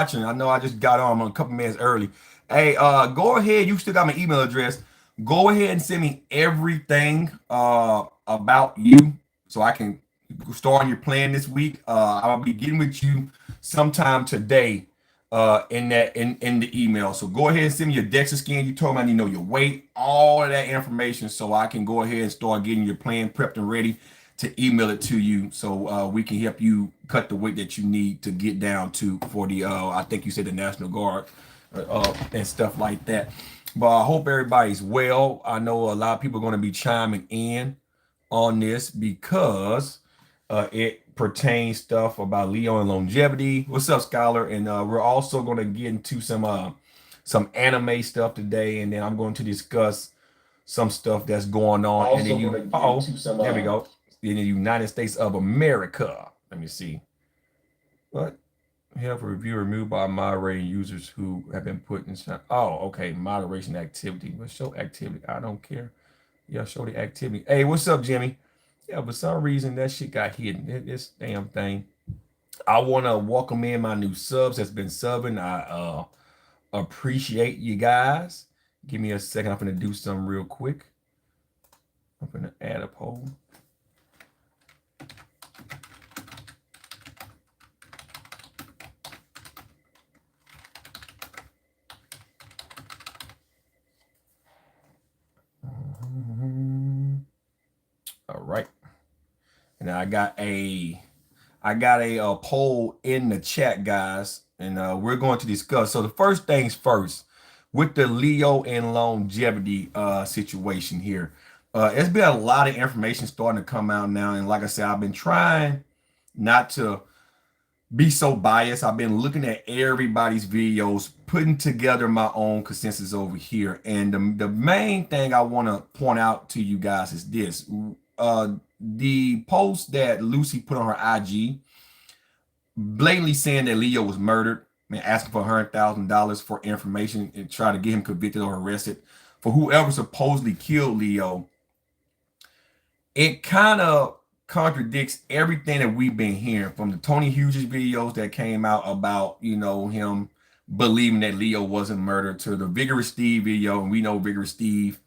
watching. I know I just got on. I'm a couple minutes early. Hey, go ahead. You still got my email address. Go ahead and send me everything about you so I can start on your plan this week. I'll be getting with you sometime today in the email. So go ahead and send me your DEXA scan. You told me I need to know your weight, all of that information so I can go ahead and start getting your plan prepped and ready to email it to you so we can help you cut the weight that you need to get down to for the I think you said the National Guard and stuff like that. But I hope everybody's well. I know a lot of people are going to be chiming in on this because it pertains stuff about Leo and longevity. What's up, Scholar? And we're also going to get into some anime stuff today, and then I'm going to discuss some stuff that's going on in the there we go, in the United States of America. Let me see. What? Help review removed by moderating users who have been put in. Oh, okay. Moderation activity. Let's show activity. I don't care. Yeah, show the activity. Hey, what's up, Jimmy? Yeah, for some reason that shit got hidden. This damn thing. I want to welcome in my new subs that's been subbing. I appreciate you guys. Give me a second. I'm gonna do something real quick. I'm gonna add a poll. All right. And I got a poll in the chat, guys, and we're going to discuss. So the first things first, with the Leo and longevity situation here, it's been a lot of information starting to come out now, and like I said, I've been trying not to be so biased. I've been looking at everybody's videos, putting together my own consensus over here, and the main thing I want to point out to you guys is this. The post that Lucy put on her IG, blatantly saying that Leo was murdered and asking for $100,000 for information and try to get him convicted or arrested for whoever supposedly killed Leo. It kind of contradicts everything that we've been hearing from the Tony Hughes videos that came out about, you know, him believing that Leo wasn't murdered, to the Vigorous Steve video, and we know Vigorous Steve,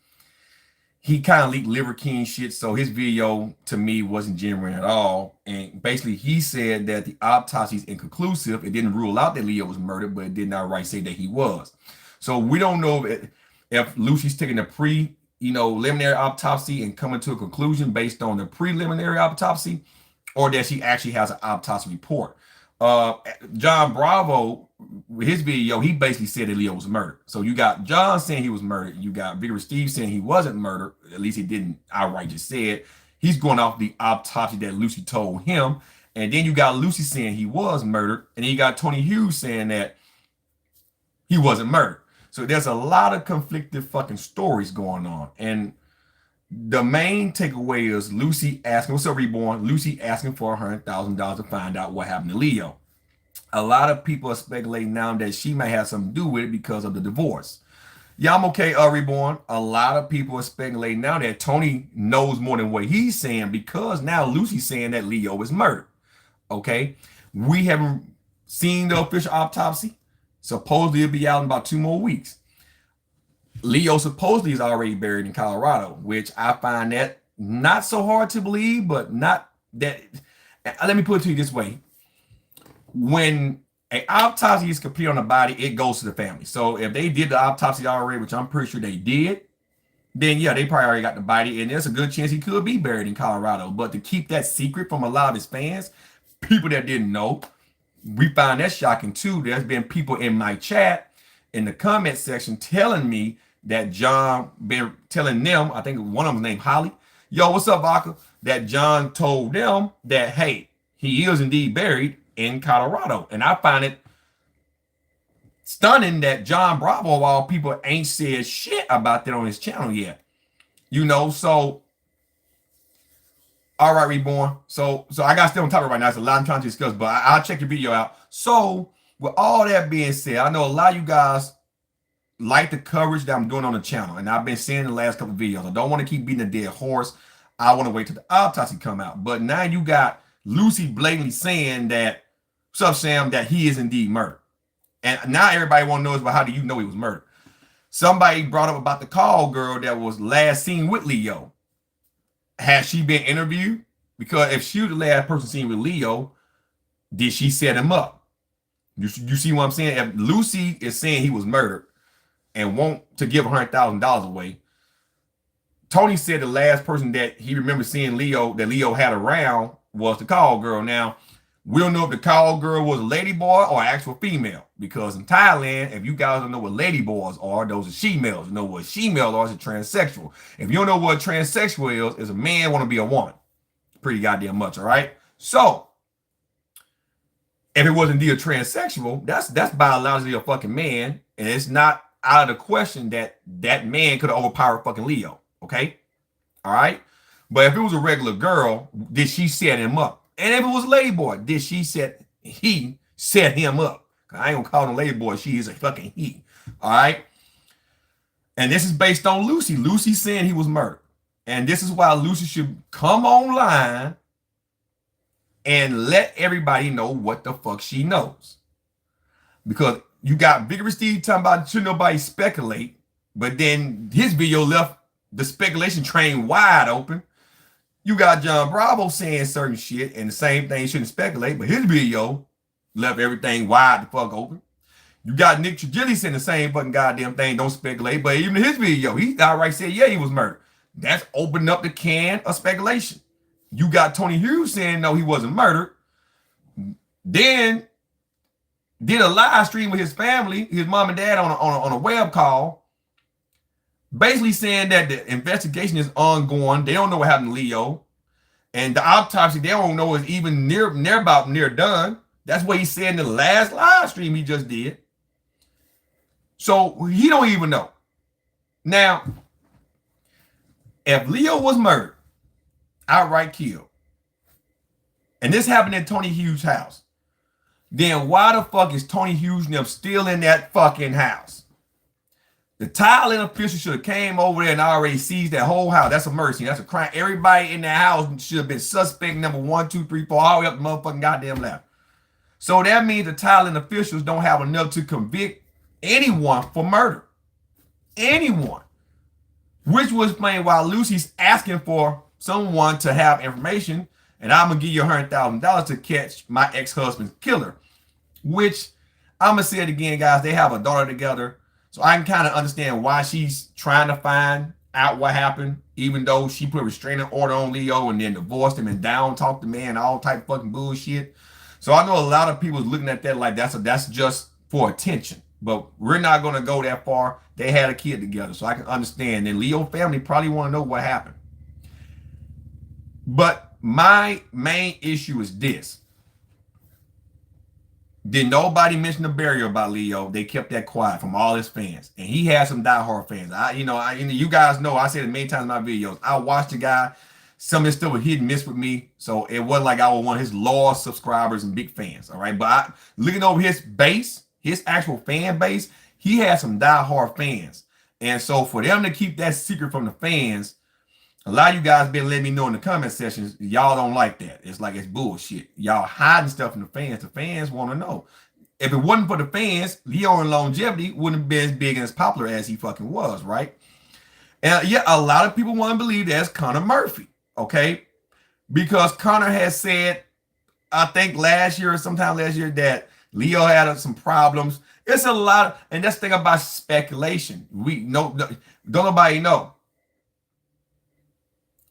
he kind of leaked Liver King shit, so his video to me wasn't genuine at all. And basically, he said that the autopsy is inconclusive. It didn't rule out that Leo was murdered, but it did not right say that he was. So we don't know if Lucy's taking a preliminary autopsy and coming to a conclusion based on the preliminary autopsy, or that she actually has an autopsy report. John Bravo, his video, he basically said that Leo was murdered. So you got John saying he was murdered. You got Vigorous Steve saying he wasn't murdered. At least he didn't outright just say it. He's going off the autopsy that Lucy told him. And then you got Lucy saying he was murdered. And then you got Tony Hughes saying that he wasn't murdered. So there's a lot of conflicted fucking stories going on. And the main takeaway is Lucy asking, what's up, Reborn? Lucy asking for $100,000 to find out what happened to Leo. A lot of people are speculating now that she may have something to do with it because of the divorce. Yeah, I'm okay, Reborn. A lot of people are speculating now that Tony knows more than what he's saying, because now Lucy's saying that Leo is murdered. Okay? We haven't seen the official autopsy. Supposedly it'll be out in about 2 more weeks. Leo supposedly is already buried in Colorado, which I find that not so hard to believe, but not that. Let me put it to you this way. When an autopsy is complete on the body, it goes to the family. So if they did the autopsy already, which I'm pretty sure they did, then yeah, they probably already got the body, and there's a good chance he could be buried in Colorado. But to keep that secret from a lot of his fans, people that didn't know, we find that shocking too. There's been people in my chat, in the comment section, telling me that John been telling them, I think one of them named Holly, yo, what's up, Vodka? That John told them that, hey, he is indeed buried in Colorado. And I find it stunning that John Bravo, of all people, ain't said shit about that on his channel yet. You know, so all right, Reborn. So I got to stay on top of it right now. It's a lot I'm trying to discuss, but I'll check your video out. So with all that being said, I know a lot of you guys like the coverage that I'm doing on the channel, and I've been saying the last couple of videos, I don't want to keep beating a dead horse. I want to wait till the autopsy come out. But now you got Lucy blatantly saying that, what's up, Sam, that he is indeed murdered. And now everybody want to know is, well, how do you know he was murdered? Somebody brought up about the call girl that was last seen with Leo. Has she been interviewed? Because if she was the last person seen with Leo, did she set him up? You see what I'm saying? If Lucy is saying he was murdered and want to give $100,000 away, Tony said the last person that he remembered seeing Leo, that Leo had around, was the call girl. Now, we don't know if the call girl was a lady boy or actual female, because in Thailand, if you guys don't know what lady boys are, those are she-males. You know what she-males are is a transsexual. If you don't know what a transsexual is a man want to be a woman. Pretty goddamn much, all right? So, if it was indeed a transsexual, that's biologically a fucking man, and it's not out of the question that that man could have overpowered fucking Leo, okay? All right? But if it was a regular girl, did she set him up? And if it was a lady boy, did he set him up? I ain't gonna call him a lady boy, she is a fucking he. All right? And this is based on Lucy. Lucy saying he was murdered. And this is why Lucy should come online and let everybody know what the fuck she knows. Because you got Vigorous Steve talking about should nobody speculate, but then his video left the speculation train wide open. You got John Bravo saying certain shit, and the same thing, shouldn't speculate, but his video left everything wide the fuck open. You got Nick Trigilli saying the same fucking goddamn thing, don't speculate, but even in his video, he outright said, yeah, he was murdered. That's opened up the can of speculation. You got Tony Hughes saying, no, he wasn't murdered. Then did a live stream with his family, his mom and dad on a web call, basically saying that the investigation is ongoing. They don't know what happened to Leo. And the autopsy, they don't know is even near done. That's what he said in the last live stream he just did. So he don't even know. Now, if Leo was murdered, outright killed, and this happened at Tony Hughes' house, then why the fuck is Tony Hughes and them still in that fucking house? The Thailand official should have came over there and already seized that whole house. That's a mercy. That's a crime. Everybody in that house should have been suspect number 1, 2, 3, 4, all the way up the motherfucking goddamn left. So that means the Thailand officials don't have enough to convict anyone for murder. Anyone. Which was explained why Lucy's asking for someone to have information, and I'm going to give you $100,000 to catch my ex-husband's killer. Which, I'm going to say it again, guys, they have a daughter together. So I can kind of understand why she's trying to find out what happened, even though she put a restraining order on Leo and then divorced him and down talked the man, all type of fucking bullshit. So I know a lot of people looking at that like that's just for attention. But we're not going to go that far. They had a kid together, so I can understand. And Leo family probably want to know what happened. But my main issue is this. Did nobody mention the burial about Leo? They kept that quiet from all his fans. And he had some diehard fans. You guys know, I said it many times in my videos. I watched the guy. Some of his stuff was hit and miss with me. So it wasn't like I was one of his loyal subscribers and big fans. All right. But looking over his base, his actual fan base, he had some diehard fans. And so for them to keep that secret from the fans, a lot of you guys been letting me know in the comment sections, y'all don't like that. It's like it's bullshit. Y'all hiding stuff from the fans. The fans want to know. If it wasn't for the fans, Leo in longevity wouldn't have been as big and as popular as he fucking was, right? And yeah, a lot of people want to believe that's Connor Murphy, okay? Because Connor has said, I think last year or sometime last year, that Leo had some problems. It's a lot, and that's the thing about speculation. Don't nobody know.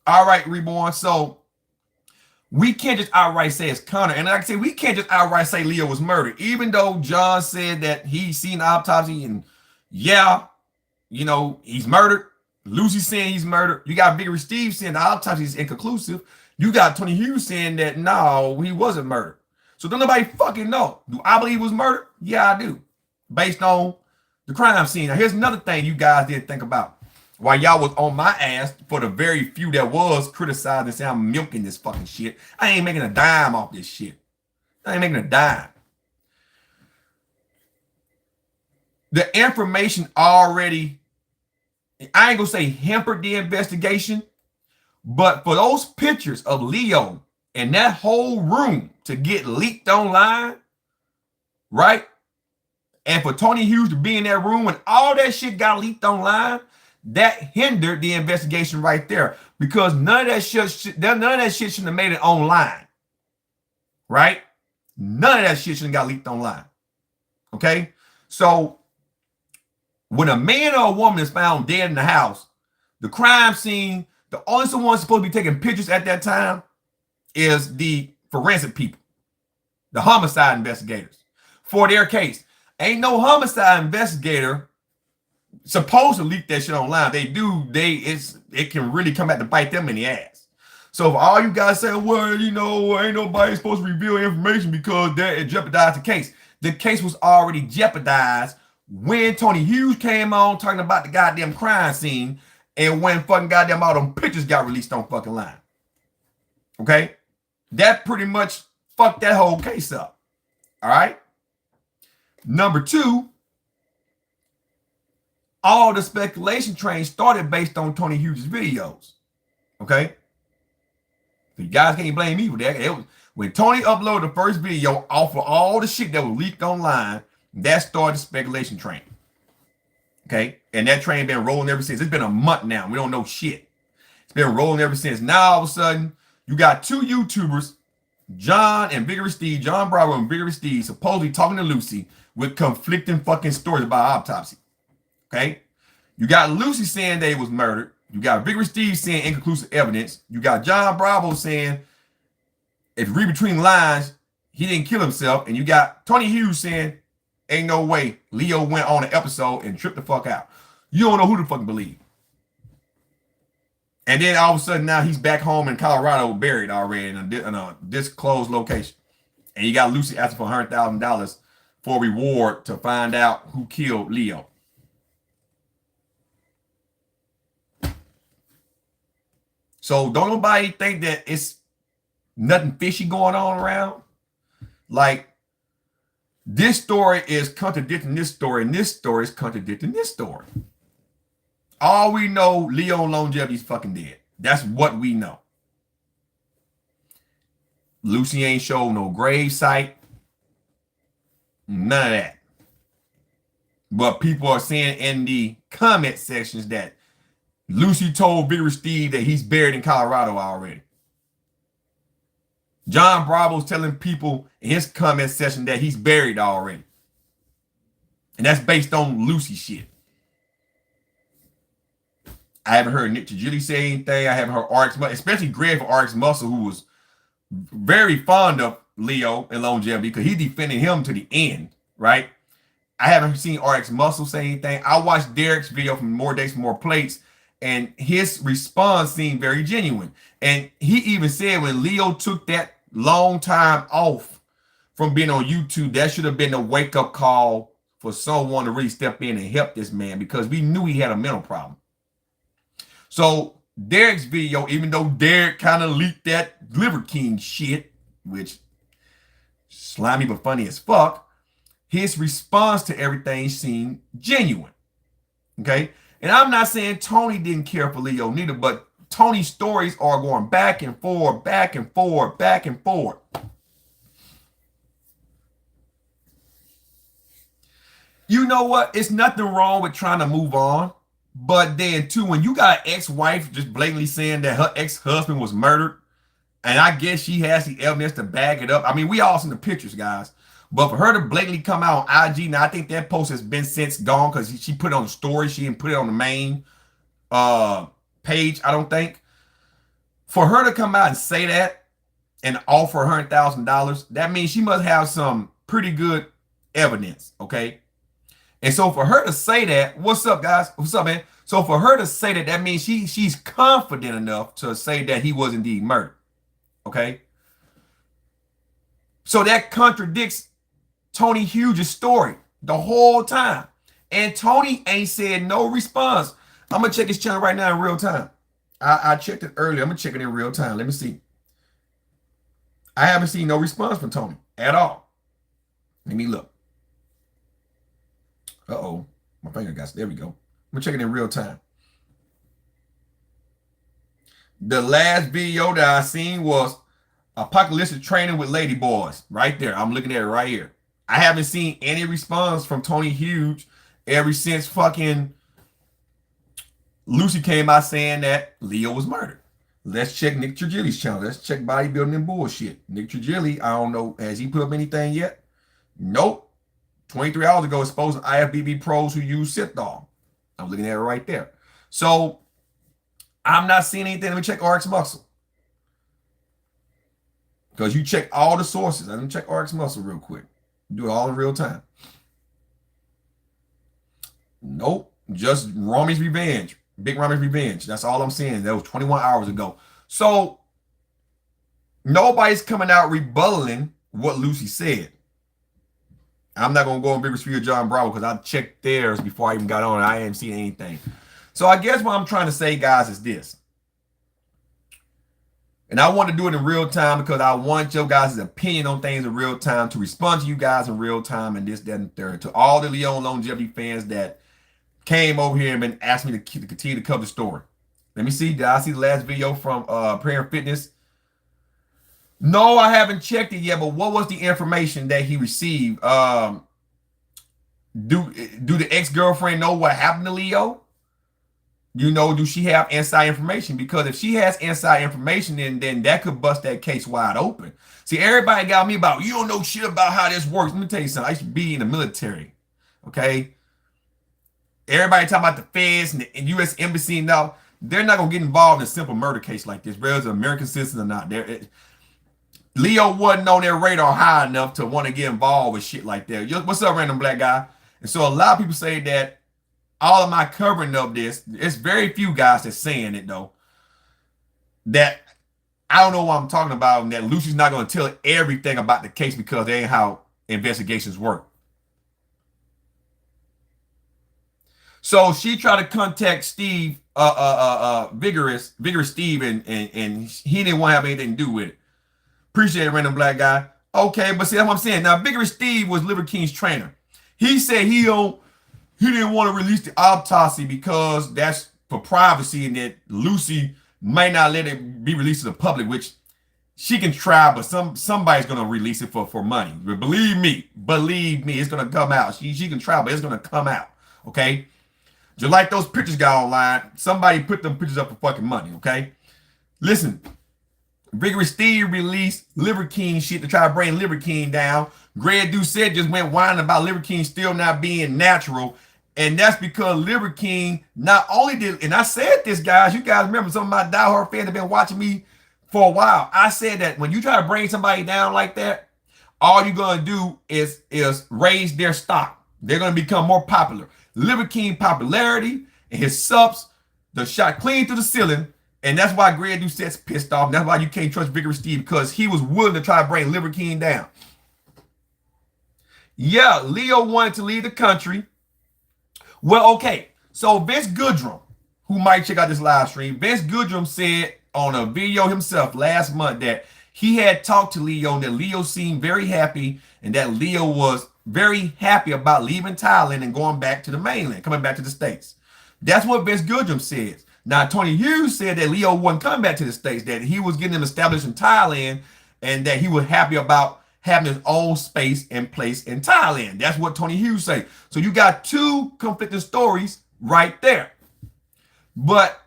All right, Reborn. So we can't just outright say it's Connor. And like I said, we can't just outright say Leo was murdered. Even though John said that he's seen the autopsy and yeah, he's murdered. Lucy's saying he's murdered. You got Vigorous Steve saying the autopsy is inconclusive. You got Tony Hughes saying that no, he wasn't murdered. So don't nobody fucking know. Do I believe he was murdered? Yeah, I do. Based on the crime scene. Now, here's another thing you guys didn't think about. While y'all was on my ass for the very few that was criticizing and saying I'm milking this fucking shit, I ain't making a dime off this shit. I ain't making a dime. The information already, I ain't gonna say hampered the investigation, but for those pictures of Leo and that whole room to get leaked online, right? And for Tony Hughes to be in that room when all that shit got leaked online, that hindered the investigation right there. Because none of that shit shouldn't have made it online. Right? None of that shit shouldn't have got leaked online. Okay? So when a man or a woman is found dead in the house, the crime scene, the only someone supposed to be taking pictures at that time is the forensic people, the homicide investigators for their case. Ain't no homicide investigator supposed to leak that shit online. They do, it can really come back to bite them in the ass. So if all you guys say, well, you know, ain't nobody supposed to reveal information because that it jeopardized the case. The case was already jeopardized when Tony Hughes came on talking about the goddamn crime scene and when fucking goddamn all them pictures got released on fucking line. Okay? That pretty much fucked that whole case up. All right? Number two, all the speculation train started based on Tony Hughes' videos. Okay? So you guys can't blame me for that. It was, when Tony uploaded the first video off of all the shit that was leaked online, that started the speculation train. Okay? And that train been rolling ever since. It's been a month now. We don't know shit. It's been rolling ever since. Now, all of a sudden, you got two YouTubers, John and Vigorous Steve, John Bravo and Vigorous Steve, supposedly talking to Lucy with conflicting fucking stories about autopsy. Okay? You got Lucy saying that he was murdered. You got Vigorous Steve saying inconclusive evidence. You got John Bravo saying, if you read between lines, he didn't kill himself. And you got Tony Hughes saying, ain't no way Leo went on an episode and tripped the fuck out. You don't know who to fucking believe. And then all of a sudden now he's back home in Colorado buried already in a disclosed location. And you got Lucy asking for $100,000 for a reward to find out who killed Leo. So don't nobody think that it's nothing fishy going on around. Like, this story is contradicting this story, and this story is contradicting this story. All we know, Leo Longevity's fucking dead. That's what we know. Lucy ain't showed no grave site. None of that. But people are saying in the comment sections that Lucy told Vigorous Steve that he's buried in Colorado already. John Bravo's telling people in his comment section that he's buried already. And that's based on Lucy shit. I haven't heard Nick Tajili say anything. I haven't heard RX, especially Greg for RX Muscle, who was very fond of Leo and longevity because he defended him to the end, right? I haven't seen RX Muscle say anything. I watched Derek's video from More Days for More Plates, and his response seemed very genuine. And he even said when Leo took that long time off from being on YouTube, that should have been a wake-up call for someone to really step in and help this man because we knew he had a mental problem. So Derek's video, even though Derek kind of leaked that Liver King shit, which slimy but funny as fuck, his response to everything seemed genuine. Okay? And I'm not saying Tony didn't care for Leo neither, but Tony's stories are going back and forth, back and forth, back and forth. You know what? It's nothing wrong with trying to move on. But then, too, when you got an ex-wife just blatantly saying that her ex-husband was murdered, and I guess she has the evidence to back it up. I mean, we all seen the pictures, guys. But for her to blatantly come out on IG, now I think that post has been since gone because she put it on the story. She didn't put it on the main page, I don't think. For her to come out and say that and offer $100,000, that means she must have some pretty good evidence, okay? And so for her to say that, what's up, guys? What's up, man? So for her to say that, that means she's confident enough to say that he was indeed murdered, okay? So that contradicts Tony Hughes' story the whole time. And Tony ain't said no response. I'm going to check his channel right now in real time. I checked it earlier. I'm going to check it in real time. Let me see. I haven't seen no response from Tony at all. Let me look. Uh-oh. My finger got, there we go. I'm going to check it in real time. The last video that I seen was Apocalyptic Training with Lady Boys. Right there. I'm looking at it right here. I haven't seen any response from Tony Hughes ever since fucking Lucy came out saying that Leo was murdered. Let's check Nick Trigili's channel. Let's check bodybuilding and bullshit. Nick Trigili, I don't know, has he put up anything yet? Nope. 23 hours ago, exposing IFBB pros who use Sithal. I'm looking at it right there. So I'm not seeing anything. Let me check RX Muscle. Because you check all the sources. Let me check RX Muscle real quick. Do it all in real time. Nope. Just Romy's Revenge. Big Romy's Revenge. That's all I'm seeing. That was 21 hours ago. So nobody's coming out rebutting what Lucy said. I'm not going to go on Bigger Speed or John Bravo because I checked theirs before I even got on and I ain't seen anything. So I guess what I'm trying to say, guys, is this. And I want to do it in real time because I want your guys' opinion on things in real time, to respond to you guys in real time, and this, that, and third. To all the Leon Longevity fans that came over here and been asking me to continue to cover the story. Let me see. Did I see the last video from Prayer and Fitness? No, I haven't checked it yet, but what was the information that he received? Do the ex-girlfriend know what happened to Leo? You know, do she have inside information? Because if she has inside information, then that could bust that case wide open. See, everybody got me about, you don't know shit about how this works. Let me tell you something. I used to be in the military, okay? Everybody talking about the feds and the U.S. Embassy and all. They're not going to get involved in a simple murder case like this, whether it's an American citizen or not. Leo wasn't on their radar high enough to want to get involved with shit like that. What's up, random black guy? And so a lot of people say that all of my covering of this, it's very few guys that's saying it, though, that I don't know what I'm talking about, and that Lucy's not going to tell everything about the case because that ain't how investigations work. So she tried to contact Steve, Vigorous Steve, and he didn't want to have anything to do with it. Appreciate it, random black guy. Okay, but see, that's what I'm saying. Now, Vigorous Steve was Liver King's trainer. He said he didn't want to release the autopsy because that's for privacy, and that Lucy might not let it be released to the public, which she can try, but somebody's gonna release it for money. But believe me, it's gonna come out. She can try, but it's gonna come out. Okay. Just like those pictures got online, somebody put them pictures up for fucking money. Okay. Listen. Vigorous Steve released Liver King shit to try to bring Liver King down. Greg Doucette just went whining about Liver King still not being natural. And that's because Liver King not only did, and I said this, guys, you guys remember, some of my diehard fans have been watching me for a while. I said that when you try to bring somebody down like that, all you're going to do is raise their stock. They're going to become more popular. Liver King popularity and his subs, the shot clean to the ceiling. And that's why Greg Doucette's pissed off. That's why you can't trust Vigorous Steve, because he was willing to try to bring Liver King down. Yeah, Leo wanted to leave the country. Well, okay. So Vince Goodrum, who might check out this live stream, Vince Goodrum said on a video himself last month that he had talked to Leo and that Leo seemed very happy, and that Leo was very happy about leaving Thailand and going back to the mainland, coming back to the States. That's what Vince Goodrum says. Now, Tony Hughes said that Leo wasn't coming back to the States, that he was getting them established in Thailand, and that he was happy about having his own space and place in Thailand. That's what Tony Hughes said. So you got two conflicting stories right there. But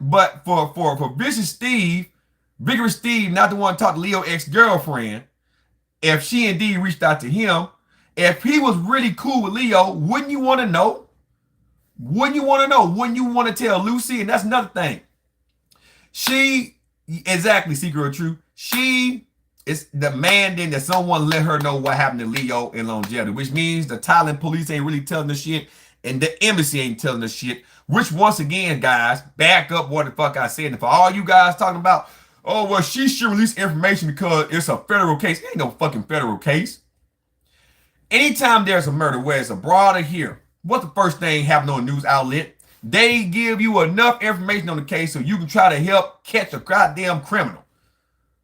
for Vigorous Steve, not the one to talk to Leo's ex-girlfriend, if she indeed reached out to him, if he was really cool with Leo, wouldn't you want to know? Wouldn't you want to know? Wouldn't you want to tell Lucy? And that's another thing. Exactly, Secret or True. She is demanding that someone let her know what happened to Leo and Longevity, which means the Thailand police ain't really telling the shit, and the embassy ain't telling the shit, which once again, guys, back up what the fuck I said. And for all you guys talking about, oh, well, she should release information because it's a federal case. It ain't no fucking federal case. Anytime there's a murder, whether it's abroad or here, what's the first thing happening on a news outlet? They give you enough information on the case so you can try to help catch a goddamn criminal.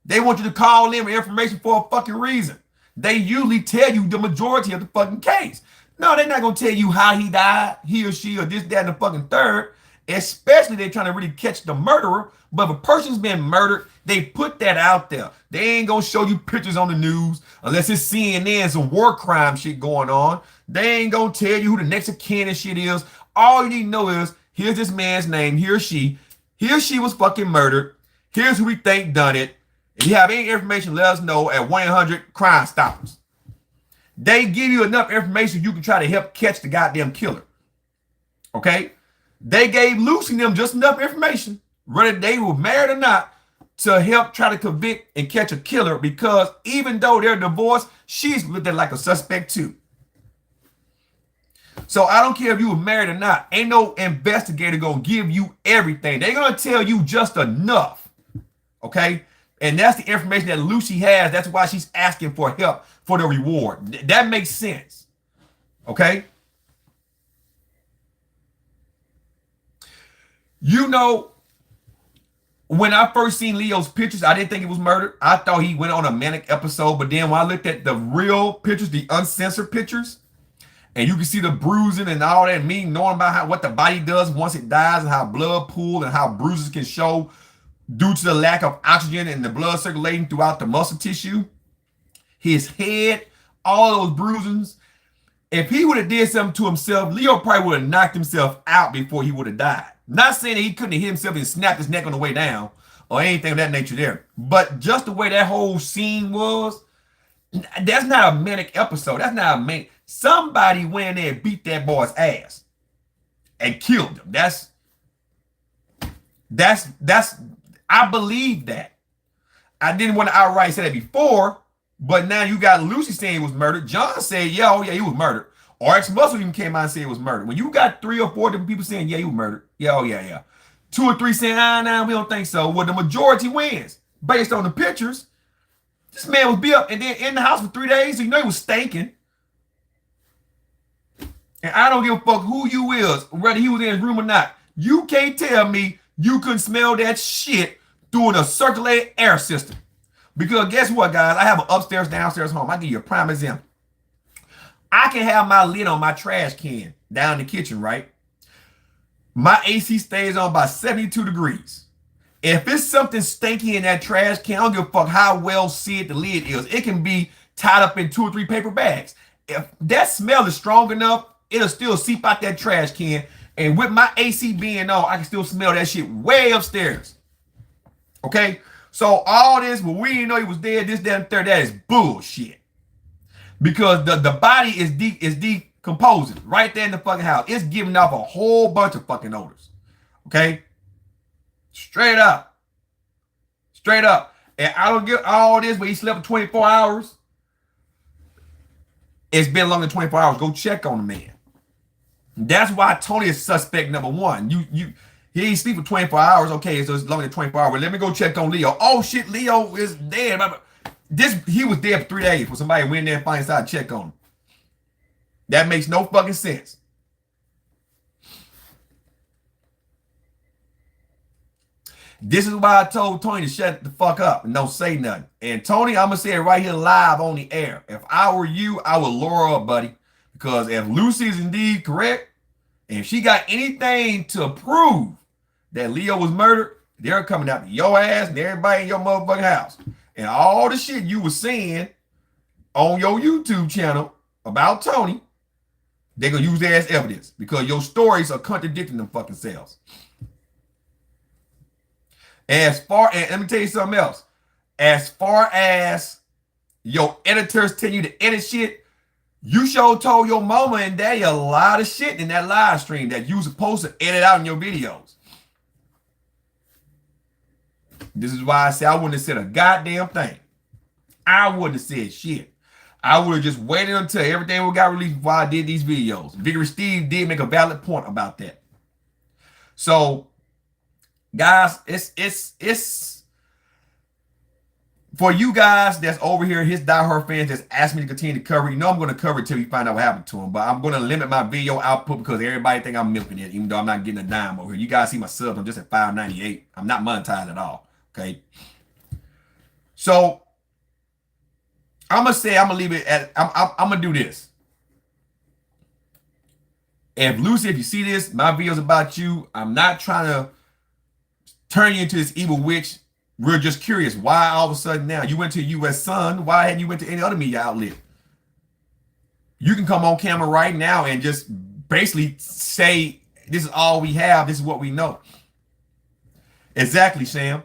They want you to call in with information for a fucking reason. They usually tell you the majority of the fucking case. No, they're not going to tell you how he died, he or she, or this, that, and the fucking third. especially they're trying to really catch the murderer. But if a person's been murdered, they put that out there. They ain't gonna show you pictures on the news unless it's CNN, some war crime shit going on. They ain't gonna tell you who the next of kin and shit is. All you need to know is here's this man's name, he or she. He or she was fucking murdered. Here's who we think done it. If you have any information, let us know at 1-800-Crime Stoppers. They give you enough information you can try to help catch the goddamn killer. Okay? They gave Lucy and them just enough information, whether they were married or not, to help try to convict and catch a killer, because even though they're divorced, she's looked at like a suspect too. So I don't care if you were married or not. Ain't no investigator gonna give you everything. They're gonna tell you just enough. Okay? And that's the information that Lucy has. That's why she's asking for help for the reward. That makes sense. Okay? You know, when I first seen Leo's pictures, I didn't think he was murdered. I thought he went on a manic episode. But then when I looked at the real pictures, the uncensored pictures, and you can see the bruising and all that, me knowing about what the body does once it dies and how blood pool and how bruises can show due to the lack of oxygen and the blood circulating throughout the muscle tissue, his head, all those bruisings. If he would have did something to himself, Leo probably would have knocked himself out before he would have died. Not saying that he couldn't have hit himself and snapped his neck on the way down or anything of that nature there. But just the way that whole scene was, that's not a manic episode. That's not a manic. Somebody went in there and beat that boy's ass and killed him. That's I believe that. I didn't want to outright say that before, but now you got Lucy saying he was murdered. John said, yeah, oh yeah, he was murdered. Or ex-muscle even came out and said he was murdered. When you got 3 or 4 different people saying, yeah, he was murdered. Yeah, oh yeah, yeah. 2 or 3 saying, nah, we don't think so. Well, the majority wins based on the pictures. This man was beat up and then in the house for 3 days, so you know he was stinking. And I don't give a fuck who you is, whether he was in his room or not. You can't tell me you couldn't smell that shit through a circulating air system. Because guess what, guys? I have an upstairs, downstairs home. I'll give you a prime example. I can have my lid on my trash can down in the kitchen, right? My AC stays on about 72 degrees. If it's something stinky in that trash can, I don't give a fuck how well sealed the lid is. It can be tied up in 2 or 3 paper bags. If that smell is strong enough, it'll still seep out that trash can. And with my AC being on, I can still smell that shit way upstairs. Okay? So all this, well, we didn't know he was dead, this, that, and third, that is bullshit. Because the body is decomposing right there in the fucking house. It's giving off a whole bunch of fucking odors. Okay? Straight up. Straight up. And I don't get all this where he slept for 24 hours. It's been longer than 24 hours. Go check on the man. That's why Tony is suspect number 1. He ain't sleep for 24 hours. Okay, so it's longer than 24 hours. Let me go check on Leo. Oh shit, Leo is dead. He was dead for 3 days for somebody went in there and finally decided to check on him. That makes no fucking sense. This is why I told Tony to shut the fuck up and don't say nothing. And Tony, I'm gonna say it right here live on the air. If I were you, I would lure her up, buddy. Because if Lucy is indeed correct, and if she got anything to prove that Leo was murdered, they're coming out to your ass and everybody in your motherfucking house. And all the shit you were saying on your YouTube channel about Tony, they're going to use that as evidence because your stories are contradicting them fucking selves. And let me tell you something else. As far as your editors tell you to edit shit, you sure told your mama and daddy a lot of shit in that live stream that you supposed to edit out in your videos. This is why I say I wouldn't have said a goddamn thing. I wouldn't have said shit. I would have just waited until everything got released before I did these videos. Vigorous Steve did make a valid point about that. So, guys, it's for you guys that's over here, his diehard fans that's asked me to continue to cover. You know I'm going to cover it till we find out what happened to him. But I'm going to limit my video output because everybody think I'm milking it, even though I'm not getting a dime over here. You guys see my subs, I'm just at 598. I'm not monetized at all. Okay. So I'm gonna leave it at I'm gonna do this. If Lucy, if you see this, my video's about you. I'm not trying to turn you into this evil witch. We're just curious why all of a sudden now you went to U.S. Sun. Why hadn't you went to any other media outlet? You can come on camera right now and just basically say, this is all we have. This is what we know. Exactly, Sam.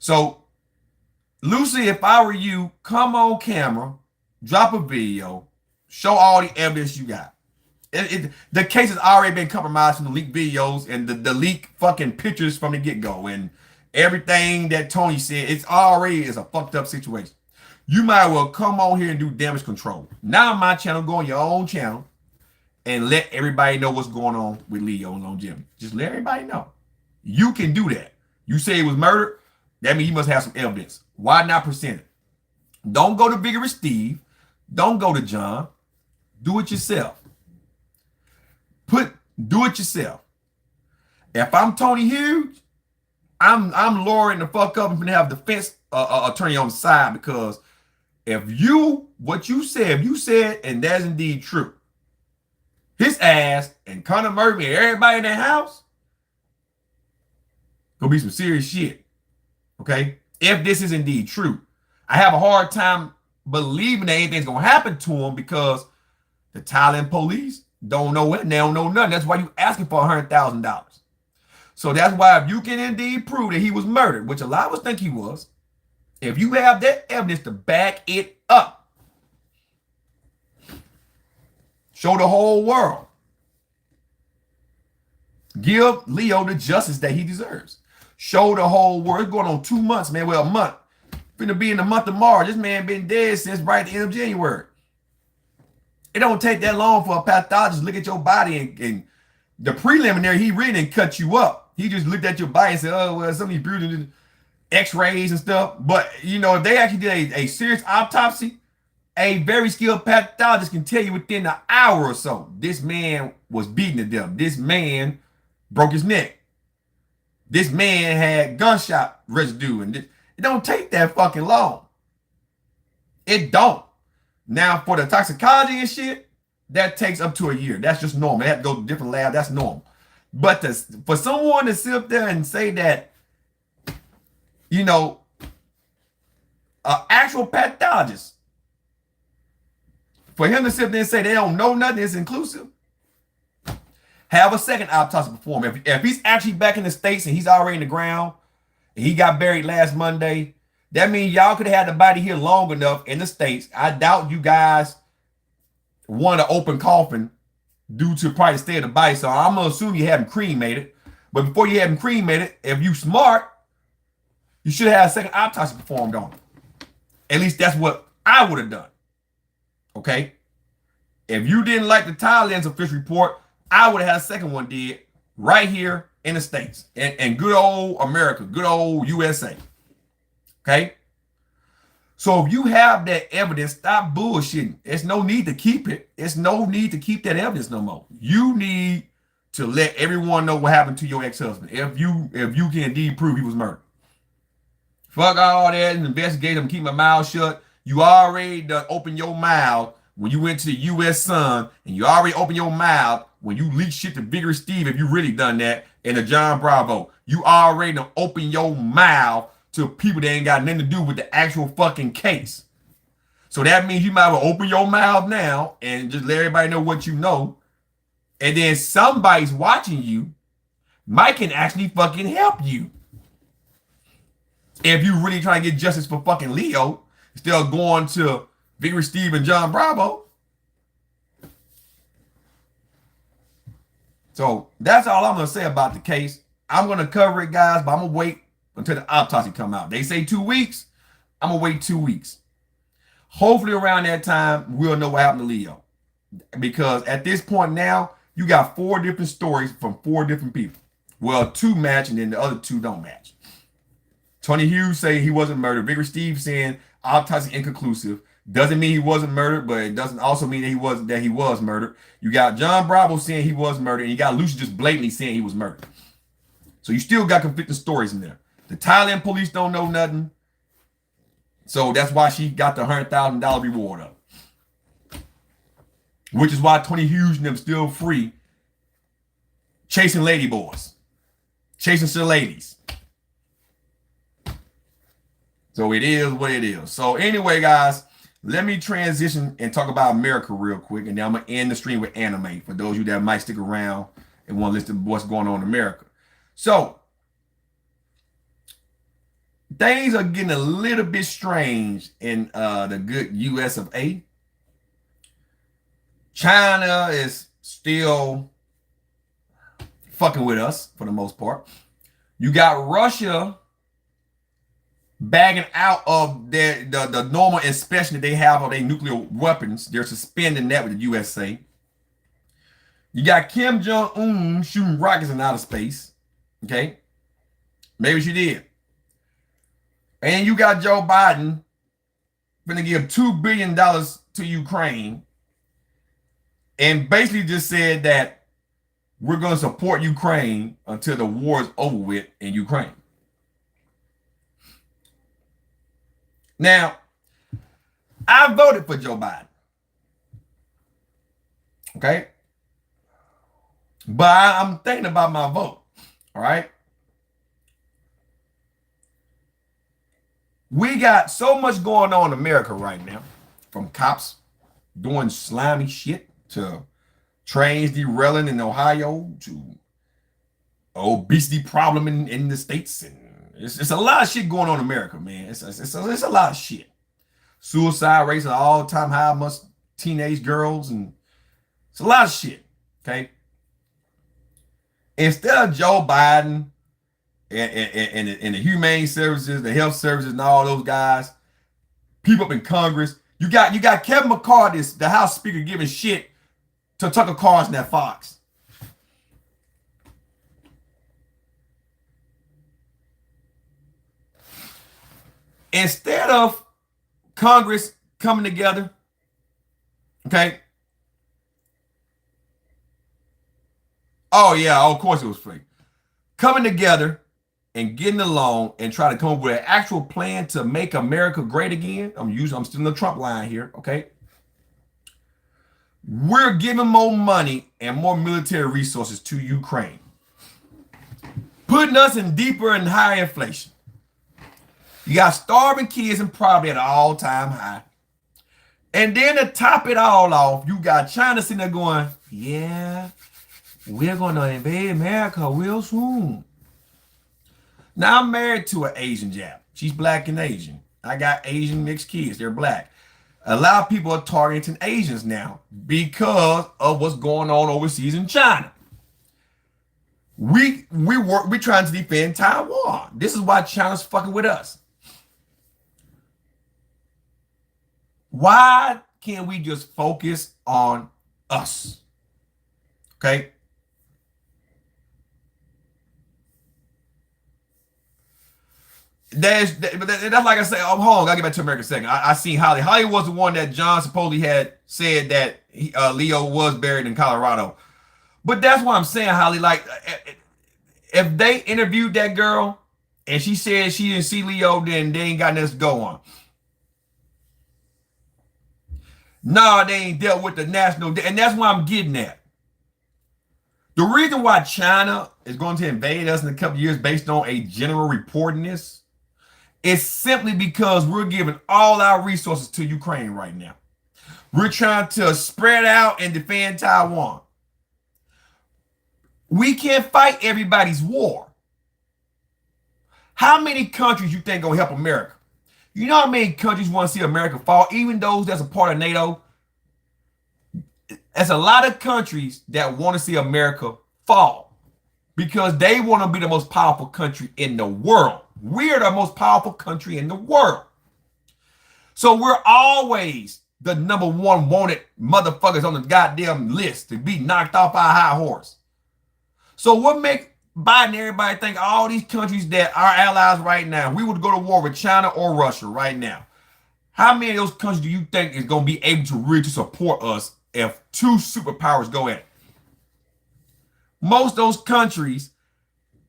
So, Lucy, if I were you, come on camera, drop a video, show all the evidence you got. The case has already been compromised from the leaked videos and the leaked fucking pictures from the get-go. And everything that Tony said, it's already is a fucked up situation. You might well come on here and do damage control. Now on my channel, go on your own channel and let everybody know what's going on with Leo and longevity. Just let everybody know. You can do that. You say it was murdered, that means you must have some evidence. Why not present it? Don't go to Vigorous Steve. Don't go to John. Do it yourself. Do it yourself. If I'm Tony Hughes, I'm lowering the fuck up and gonna have defense attorney on the side, because if what you said, if you said, and that's indeed true, his ass and Conor Murphy and everybody in that house gonna be some serious shit. Okay? If this is indeed true. I have a hard time believing that anything's gonna happen to him, because the Thailand police don't know it and they don't know nothing. That's why you asking for $100,000. So that's why if you can indeed prove that he was murdered, which a lot of us think he was, if you have that evidence to back it up, show the whole world. Give Leo the justice that he deserves. Show the whole world. It's going on 2 months, man. Well, a month. Finna be in the month of March. This man been dead since right at the end of January. It don't take that long for a pathologist to look at your body and the preliminary, he really didn't cut you up. He just looked at your body and said, oh, well, some of these bruises, x-rays and stuff. But, you know, if they actually did a serious autopsy, a very skilled pathologist can tell you within an hour or so, this man was beaten to death. This man broke his neck. This man had gunshot residue. And it don't take that fucking long. It don't. Now, for the toxicology and shit, that takes up to a year. That's just normal. They have to go to a different lab. That's normal. But for someone to sit up there and say that, you know, an actual pathologist, for him to sit there and say they don't know nothing is inclusive, have a second autopsy performed. If he's actually back in the States and he's already in the ground, and he got buried last Monday, that means y'all could have had the body here long enough in the States. I doubt you guys want an open coffin due to probably the state of the body. So I'm going to assume you have him cremated. But before you have him cremated, if you smart, you should have a second autopsy performed on him. At least that's what I would have done. Okay? If you didn't like the Thailand's official report, I would have had a second one did right here in the States. And good old America, good old USA. Okay? So if you have that evidence, stop bullshitting. There's no need to keep it. There's no need to keep that evidence no more. You need to let everyone know what happened to your ex-husband. If you can indeed prove he was murdered. Fuck all that and investigate him, keep my mouth shut. You already done open your mouth when you went to the U.S. Sun, and you already opened your mouth when you leaked shit to Vigorous Steve, if you really done that, and to John Bravo. You already done open your mouth to people that ain't got nothing to do with the actual fucking case. So that means you might well open your mouth now and just let everybody know what you know. And then somebody's watching you, might can actually fucking help you. If you really trying to get justice for fucking Leo, instead of going to Vigorous Steve and John Bravo. So that's all I'm going to say about the case. I'm going to cover it, guys, but I'm going to wait until the autopsy come out. They say 2 weeks. I'm going to wait 2 weeks. Hopefully around that time, we'll know what happened to Leo. Because at this point now, you got 4 different stories from 4 different people. Well, 2 match and then the other 2 don't match. Tony Hughes saying he wasn't murdered. Vigorous Steve saying autopsy inconclusive. Doesn't mean he wasn't murdered, but it doesn't also mean that he was murdered. You got John Bravo saying he was murdered, and you got Lucy just blatantly saying he was murdered. So you still got conflicting stories in there. The Thailand police don't know nothing. So that's why she got the $100,000 reward up. which is why Tony Hughes and them still free, chasing lady boys, chasing some ladies. So it is what it is. So anyway, guys, let me transition and talk about America real quick, and then I'm gonna end the stream with anime for those of you that might stick around and want to listen to what's going on in America. So things are getting a little bit strange in the good US of A. China is still fucking with us for the most part. You got Russia bagging out of the normal inspection that they have of their nuclear weapons. They're suspending that with the USA. You got Kim Jong-un shooting rockets in outer space. Okay? Maybe she did. And you got Joe Biden going to give $2 billion to Ukraine and basically just said that we're going to support Ukraine until the war is over with in Ukraine. Now, I voted for Joe Biden. Okay? But I'm thinking about my vote. All right? We got so much going on in America right now, from cops doing slimy shit to trains derailing in Ohio to obesity problem in the States. And it's a lot of shit going on in America, man. It's a lot of shit. Suicide rates are all-time high amongst teenage girls, and it's a lot of shit, okay? Instead of Joe Biden and the humane services, the health services, and all those guys, people up in Congress, you got Kevin McCarthy, the House Speaker, giving shit to Tucker Carlson at Fox. Instead of Congress coming together, okay? Oh yeah, of course it was free. Coming together and getting along and try to come up with an actual plan to make America great again. I'm still in the Trump line here, okay? We're giving more money and more military resources to Ukraine, putting us in deeper and higher inflation. You got starving kids and poverty at an all-time high. And then to top it all off, you got China sitting there going, yeah, we're going to invade America real soon. Now, I'm married to an Asian Jap. She's black and Asian. I got Asian mixed kids. They're black. A lot of people are targeting Asians now because of what's going on overseas in China. We're trying to defend Taiwan. This is why China's fucking with us. Why can't we just focus on us? Okay? That's like I say, hold on, I'll get back to America in a second. I seen Holly. Holly was the one that John supposedly had said that Leo was buried in Colorado. But that's what I'm saying, Holly. Like, if they interviewed that girl and she said she didn't see Leo, then they ain't got nothing to go on. No, they ain't dealt with the national, and that's what I'm getting at. The reason why China is going to invade us in a couple of years based on a general report in this is simply because we're giving all our resources to Ukraine right now. We're trying to spread out and defend Taiwan. We can't fight everybody's war. How many countries you think gonna help America? You know how many countries want to see America fall, even those that's a part of NATO? There's a lot of countries that want to see America fall because they want to be the most powerful country in the world. We're the most powerful country in the world. So we're always the number one wanted motherfuckers on the goddamn list to be knocked off our high horse. So what make Biden and everybody think all these countries that are allies right now, we would go to war with China or Russia right now? How many of those countries do you think is going to be able to really support us if two superpowers go at it? Most of those countries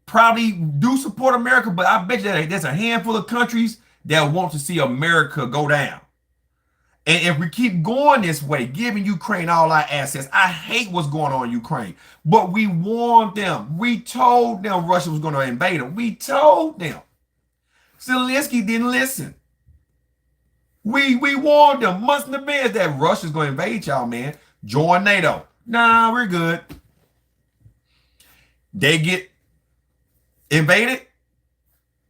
probably do support America, but I bet you that there's a handful of countries that want to see America go down. And if we keep going this way, giving Ukraine all our assets, I hate what's going on in Ukraine. But we warned them. We told them Russia was going to invade them. We told them. Zelensky didn't listen. We warned them months in advance that Russia's going to invade y'all, man. Join NATO. Nah, we're good. They get invaded.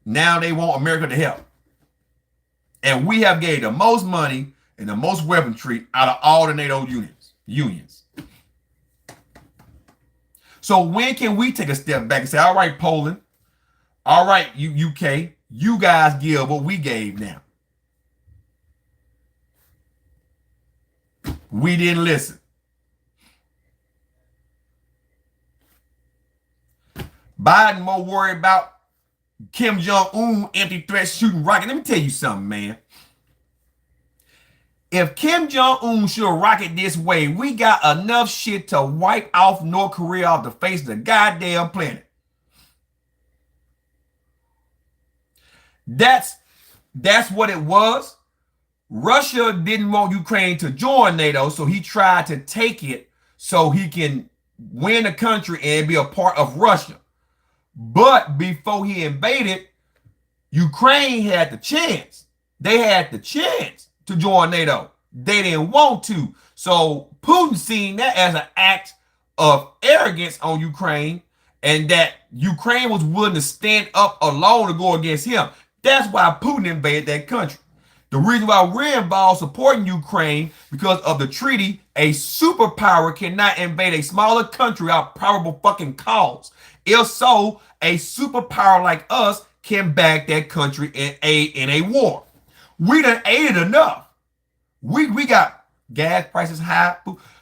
Now they want America to help. And we have gave the most money and the most weaponry out of all the NATO unions. So when can we take a step back and say, all right, Poland, all right, UK, you guys give what we gave now. We didn't listen. Biden more worried about Kim Jong-un empty threat shooting rocket. Let me tell you something, man. If Kim Jong-un should rocket this way, we got enough shit to wipe off North Korea off the face of the goddamn planet. That's what it was. Russia didn't want Ukraine to join NATO, so he tried to take it so he can win the country and be a part of Russia. But before he invaded, Ukraine had the chance. They had the chance to join NATO. They didn't want to. So Putin seen that as an act of arrogance on Ukraine, and that Ukraine was willing to stand up alone to go against him. That's why Putin invaded that country. The reason why we're involved supporting Ukraine, because of the treaty, a superpower cannot invade a smaller country without probable fucking cause. If so, a superpower like us can back that country in a war. We done aided enough. We got gas prices high.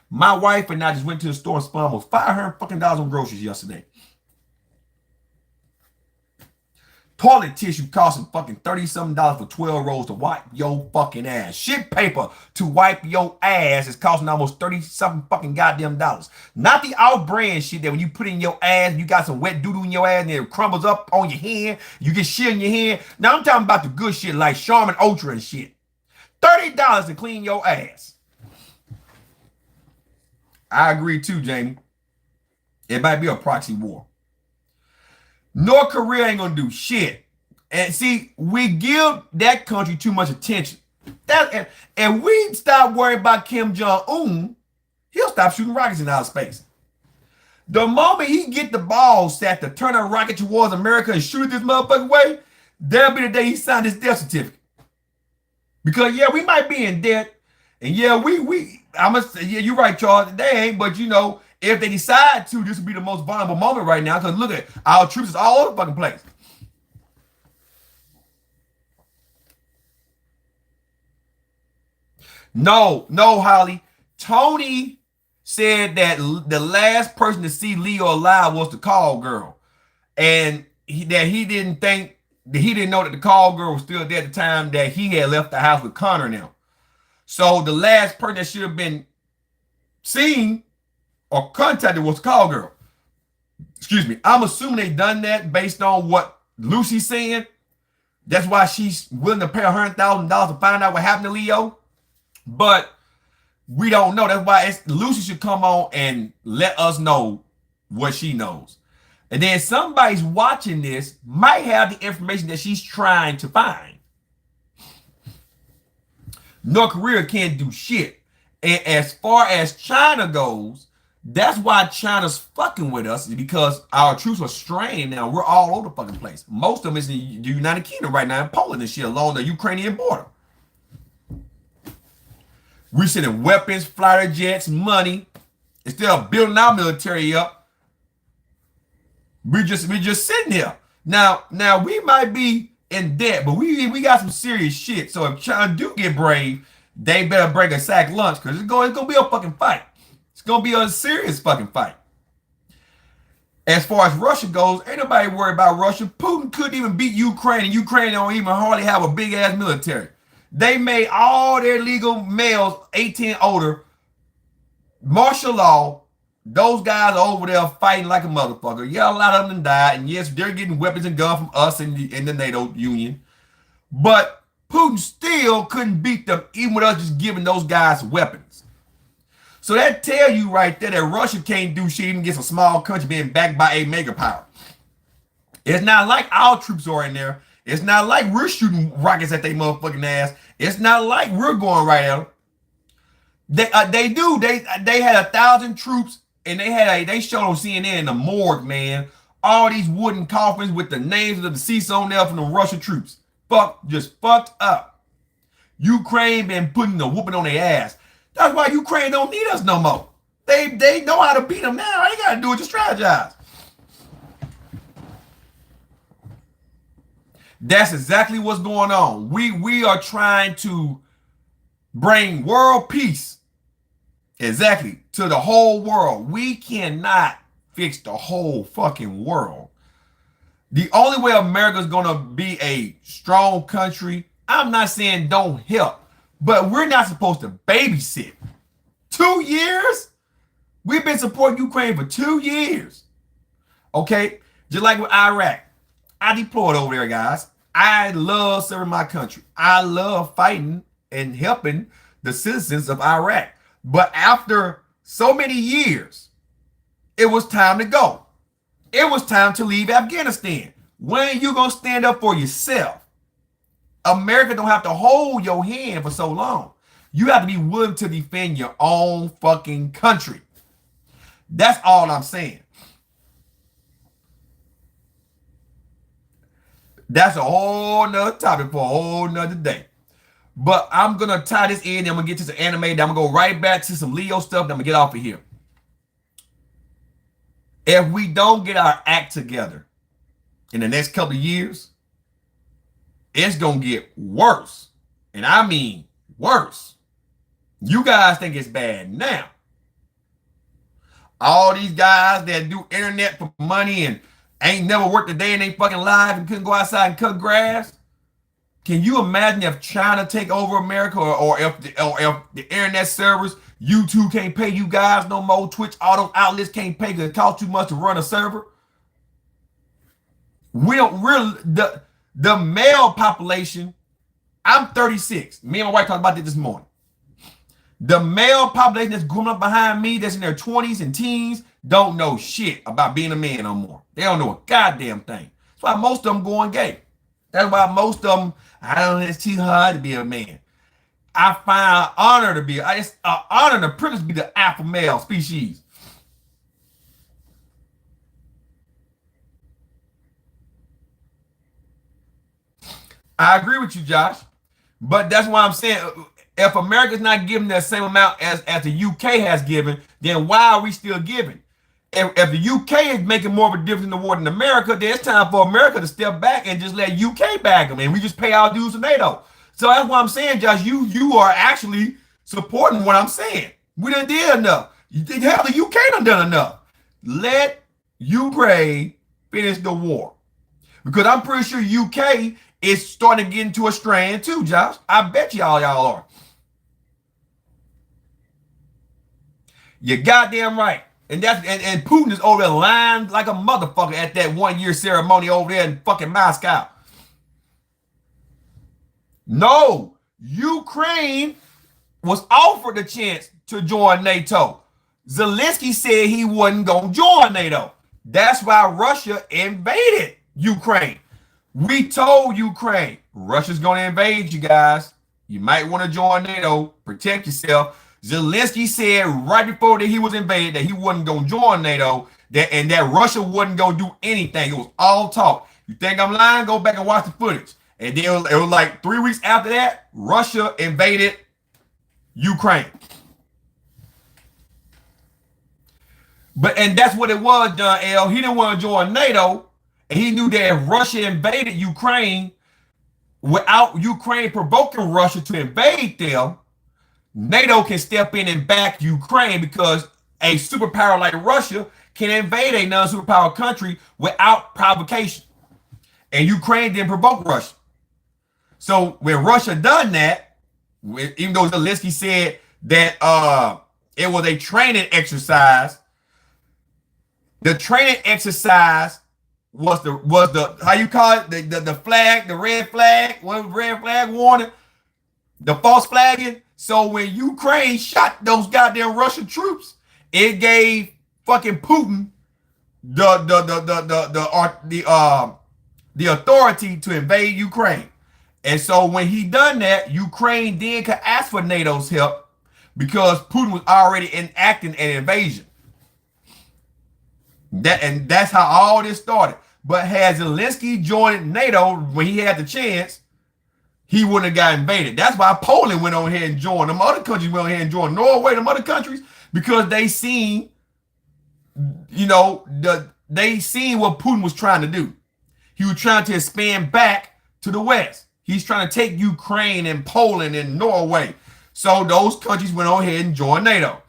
My wife and I just went to the store and spent almost $500 fucking on groceries yesterday. Toilet tissue costing fucking $30-something for 12 rolls to wipe your fucking ass. Shit paper to wipe your ass is costing almost 30-something fucking goddamn dollars. Not the off-brand shit that when you put in your ass, you got some wet doo-doo in your ass and it crumbles up on your hand, you get shit in your hand. Now I'm talking about the good shit like Charmin Ultra and shit. $30 to clean your ass. I agree too, Jamie. It might be a proxy war. North Korea ain't gonna do shit. And see, we give that country too much attention. And we stop worrying about Kim Jong-un, he'll stop shooting rockets in outer space. The moment he get the ball set to turn a rocket towards America and shoot it this motherfucking way, that'll be the day he signed his death certificate. Because yeah, we might be in debt. And yeah, yeah, you're right, Charles. They ain't, but you know, if they decide to, this would be the most vulnerable moment right now. Because look at it, our troops is all over the fucking place. No, Holly. Tony said that the last person to see Leo alive was the call girl. And he didn't know that the call girl was still there at the time that he had left the house with Connor now. So the last person that should have been seen or contacted was the call girl. Excuse me. I'm assuming they done that based on what Lucy's saying. That's why she's willing to pay $100,000 to find out what happened to Leo. But we don't know. That's why Lucy should come on and let us know what she knows. And then somebody's watching this might have the information that she's trying to find. North Korea can't do shit. And as far as China goes, that's why China's fucking with us, is because our troops are strained now. We're all over the fucking place. Most of them is in the United Kingdom right now, in Poland and shit, along the Ukrainian border. We're sending weapons, fighter jets, money. Instead of building our military up, we're just sitting here. Now we might be in debt, but we got some serious shit. So if China do get brave, they better bring a sack lunch, because it's gonna be a fucking fight. It's gonna be a serious fucking fight. As far as Russia goes, ain't nobody worried about Russia. Putin couldn't even beat Ukraine, and Ukraine don't even hardly have a big ass military. They made all their legal males 18 older martial law. Those guys are over there fighting like a motherfucker. Yeah, a lot of them died, and yes, they're getting weapons and guns from us in the NATO Union. But Putin still couldn't beat them, even with us just giving those guys weapons. So that tell you right there that Russia can't do shit even against a small country being backed by a mega power. It's not like our troops are in there. It's not like we're shooting rockets at their motherfucking ass. It's not like we're going right at them. They do. They had 1,000 troops, and they showed on CNN in the morgue, man, all these wooden coffins with the names of the deceased on there from the Russian troops. Just fucked up. Ukraine been putting the whooping on their ass. That's why Ukraine don't need us no more. They know how to beat them now. All they gotta do is just strategize. That's exactly what's going on. We are trying to bring world peace, exactly, to the whole world. We cannot fix the whole fucking world. The only way America's gonna be a strong country, I'm not saying don't help, but we're not supposed to babysit. 2 years? We've been supporting Ukraine for 2 years. Okay? Just like with Iraq. I deployed over there, guys. I love serving my country. I love fighting and helping the citizens of Iraq. But after so many years, it was time to go. It was time to leave Afghanistan. When are you going to stand up for yourself? America don't have to hold your hand for so long. You have to be willing to defend your own fucking country. That's all I'm saying. That's a whole nother topic for a whole nother day. But I'm going to tie this in, then I'm going to get to some anime, then I'm going to go right back to some Leo stuff, then I'm going to get off of here. If we don't get our act together in the next couple of years, it's going to get worse. And I mean worse. You guys think it's bad now. All these guys that do internet for money and ain't never worked a day in their fucking life and couldn't go outside and cut grass. Can you imagine if China take over America, or if the internet servers, YouTube can't pay you guys no more, Twitch, all those outlets can't pay because it costs too much to run a server? The male population, I'm 36. Me and my wife talked about this morning. The male population that's growing up behind me, that's in their 20s and teens, don't know shit about being a man no more. They don't know a goddamn thing. That's why most of them going gay. That's why most of them, I don't know, it's too hard to be a man. I find honor to be, it's an honor and a privilege to be the alpha male species. I agree with you, Josh. But that's why I'm saying, if America's not giving the same amount as the UK has given, then why are we still giving? If the UK is making more of a difference in the war than America, then it's time for America to step back and just let UK back them, and we just pay our dues to NATO. So that's what I'm saying, Josh. You are actually supporting what I'm saying. We done did enough. Hell, the UK done enough. Let Ukraine finish the war, because I'm pretty sure UK is starting to get into a strand too, Josh. I bet y'all are. You're goddamn right. And Putin is over there lying like a motherfucker at that 1 year ceremony over there in fucking Moscow. No, Ukraine was offered a chance to join NATO. Zelensky said he wasn't going to join NATO. That's why Russia invaded Ukraine. We told Ukraine, Russia's going to invade you guys. You might want to join NATO. Protect yourself. Zelensky said right before that he was invaded that he wasn't going to join NATO, and that Russia wasn't going to do anything. It was all talk. You think I'm lying? Go back and watch the footage. And then it was like 3 weeks after that, Russia invaded Ukraine. And that's what it was, John L. He didn't want to join NATO, and he knew that if Russia invaded Ukraine without Ukraine provoking Russia to invade them, NATO can step in and back Ukraine, because a superpower like Russia can invade a non-superpower country without provocation. And Ukraine didn't provoke Russia. So when Russia done that, even though Zelensky said that it was a training exercise, the training exercise was the how you call it, the flag, the red flag, what red flag warning, the false flagging. So when Ukraine shot those goddamn Russian troops, it gave fucking Putin the authority to invade Ukraine. And so when he done that, Ukraine then could ask for NATO's help because Putin was already enacting an invasion. That's how all this started. But had Zelensky joined NATO when he had the chance, he wouldn't have got invaded. That's why Poland went on ahead and joined. Them other countries went on ahead and joined Norway, them other countries, because they seen, they seen what Putin was trying to do. He was trying to expand back to the West. He's trying to take Ukraine and Poland and Norway. So those countries went on ahead and joined NATO.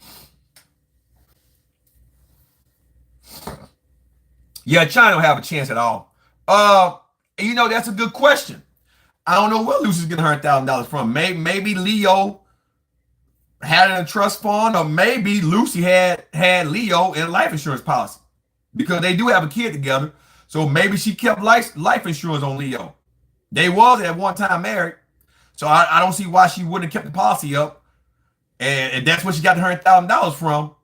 Yeah, China don't have a chance at all. That's a good question. I don't know where Lucy's getting $100,000 from. Maybe Leo had it in a trust fund, or maybe Lucy had Leo in a life insurance policy because they do have a kid together. So maybe she kept life insurance on Leo. They was at one time married, so I don't see why she wouldn't have kept the policy up. And that's where she got the $100,000 from.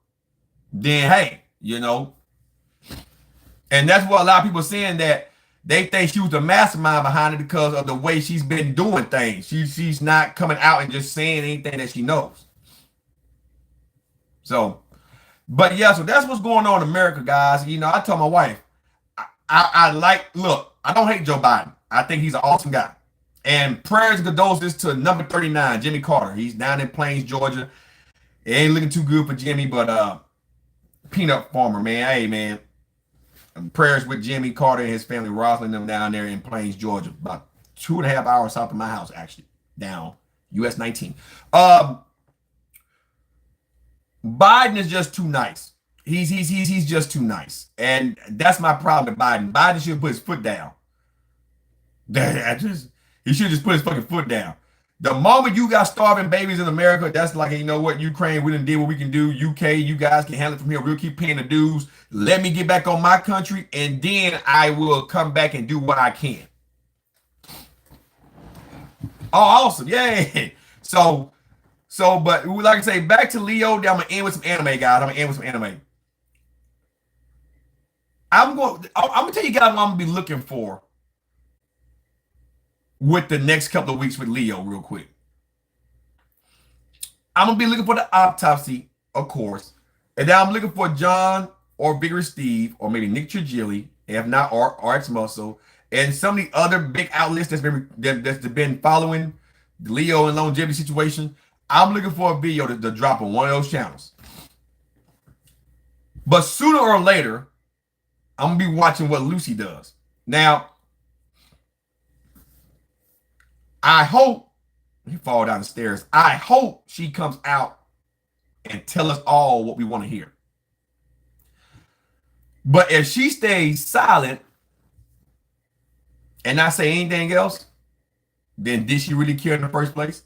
Then hey, and that's what a lot of people are saying, that they think she was the mastermind behind it because of the way she's been doing things. She's not coming out and just saying anything that she knows. So, but yeah, so that's what's going on in America, guys. I told my wife, I don't hate Joe Biden. I think he's an awesome guy. And prayers and condolences to number 39, Jimmy Carter. He's down in Plains, Georgia. It ain't looking too good for Jimmy, but peanut farmer, man. Hey, man. Prayers with Jimmy Carter and his family, Rosalind, them down there in Plains, Georgia, about 2.5 hours south of my house, actually, down US 19. Biden is just too nice. He's just too nice, and that's my problem with Biden. Biden should put his foot down. He should just put his fucking foot down. The moment you got starving babies in America, that's like, Ukraine, we done did what we can do. UK, you guys can handle it from here. We'll keep paying the dues. Let me get back on my country, and then I will come back and do what I can. Oh, awesome. Yay. So, but like I say, back to Leo. I'm going to end with some anime, guys. I'm going to tell you guys what I'm going to be looking for with the next couple of weeks with Leo real quick. I'm going to be looking for the autopsy, of course. And then I'm looking for John or Vigorous Steve or maybe Nick Trigili, if not RX Muscle, and some of the other big outlets that's been following the Leo and longevity situation. I'm looking for a video to drop on one of those channels. But sooner or later, I'm going to be watching what Lucy does. Now, I hope he fall down the stairs. I hope she comes out and tell us all what we want to hear. But if she stays silent and not say anything else, then did she really care in the first place?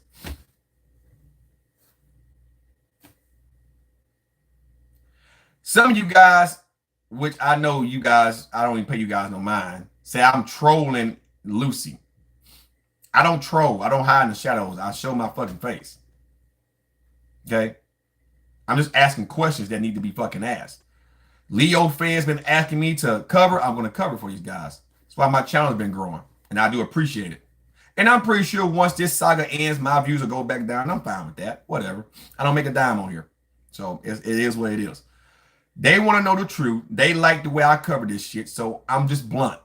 Some of you guys, which I know you guys, I don't even pay you guys no mind, say I'm trolling Lucy. I don't troll. I don't hide in the shadows. I show my fucking face. Okay? I'm just asking questions that need to be fucking asked. Leo fans been asking me to cover. I'm going to cover for you guys. That's why my channel has been growing. And I do appreciate it. And I'm pretty sure once this saga ends, my views will go back down. I'm fine with that. Whatever. I don't make a dime on here. So it is what it is. They want to know the truth. They like the way I cover this shit. So I'm just blunt.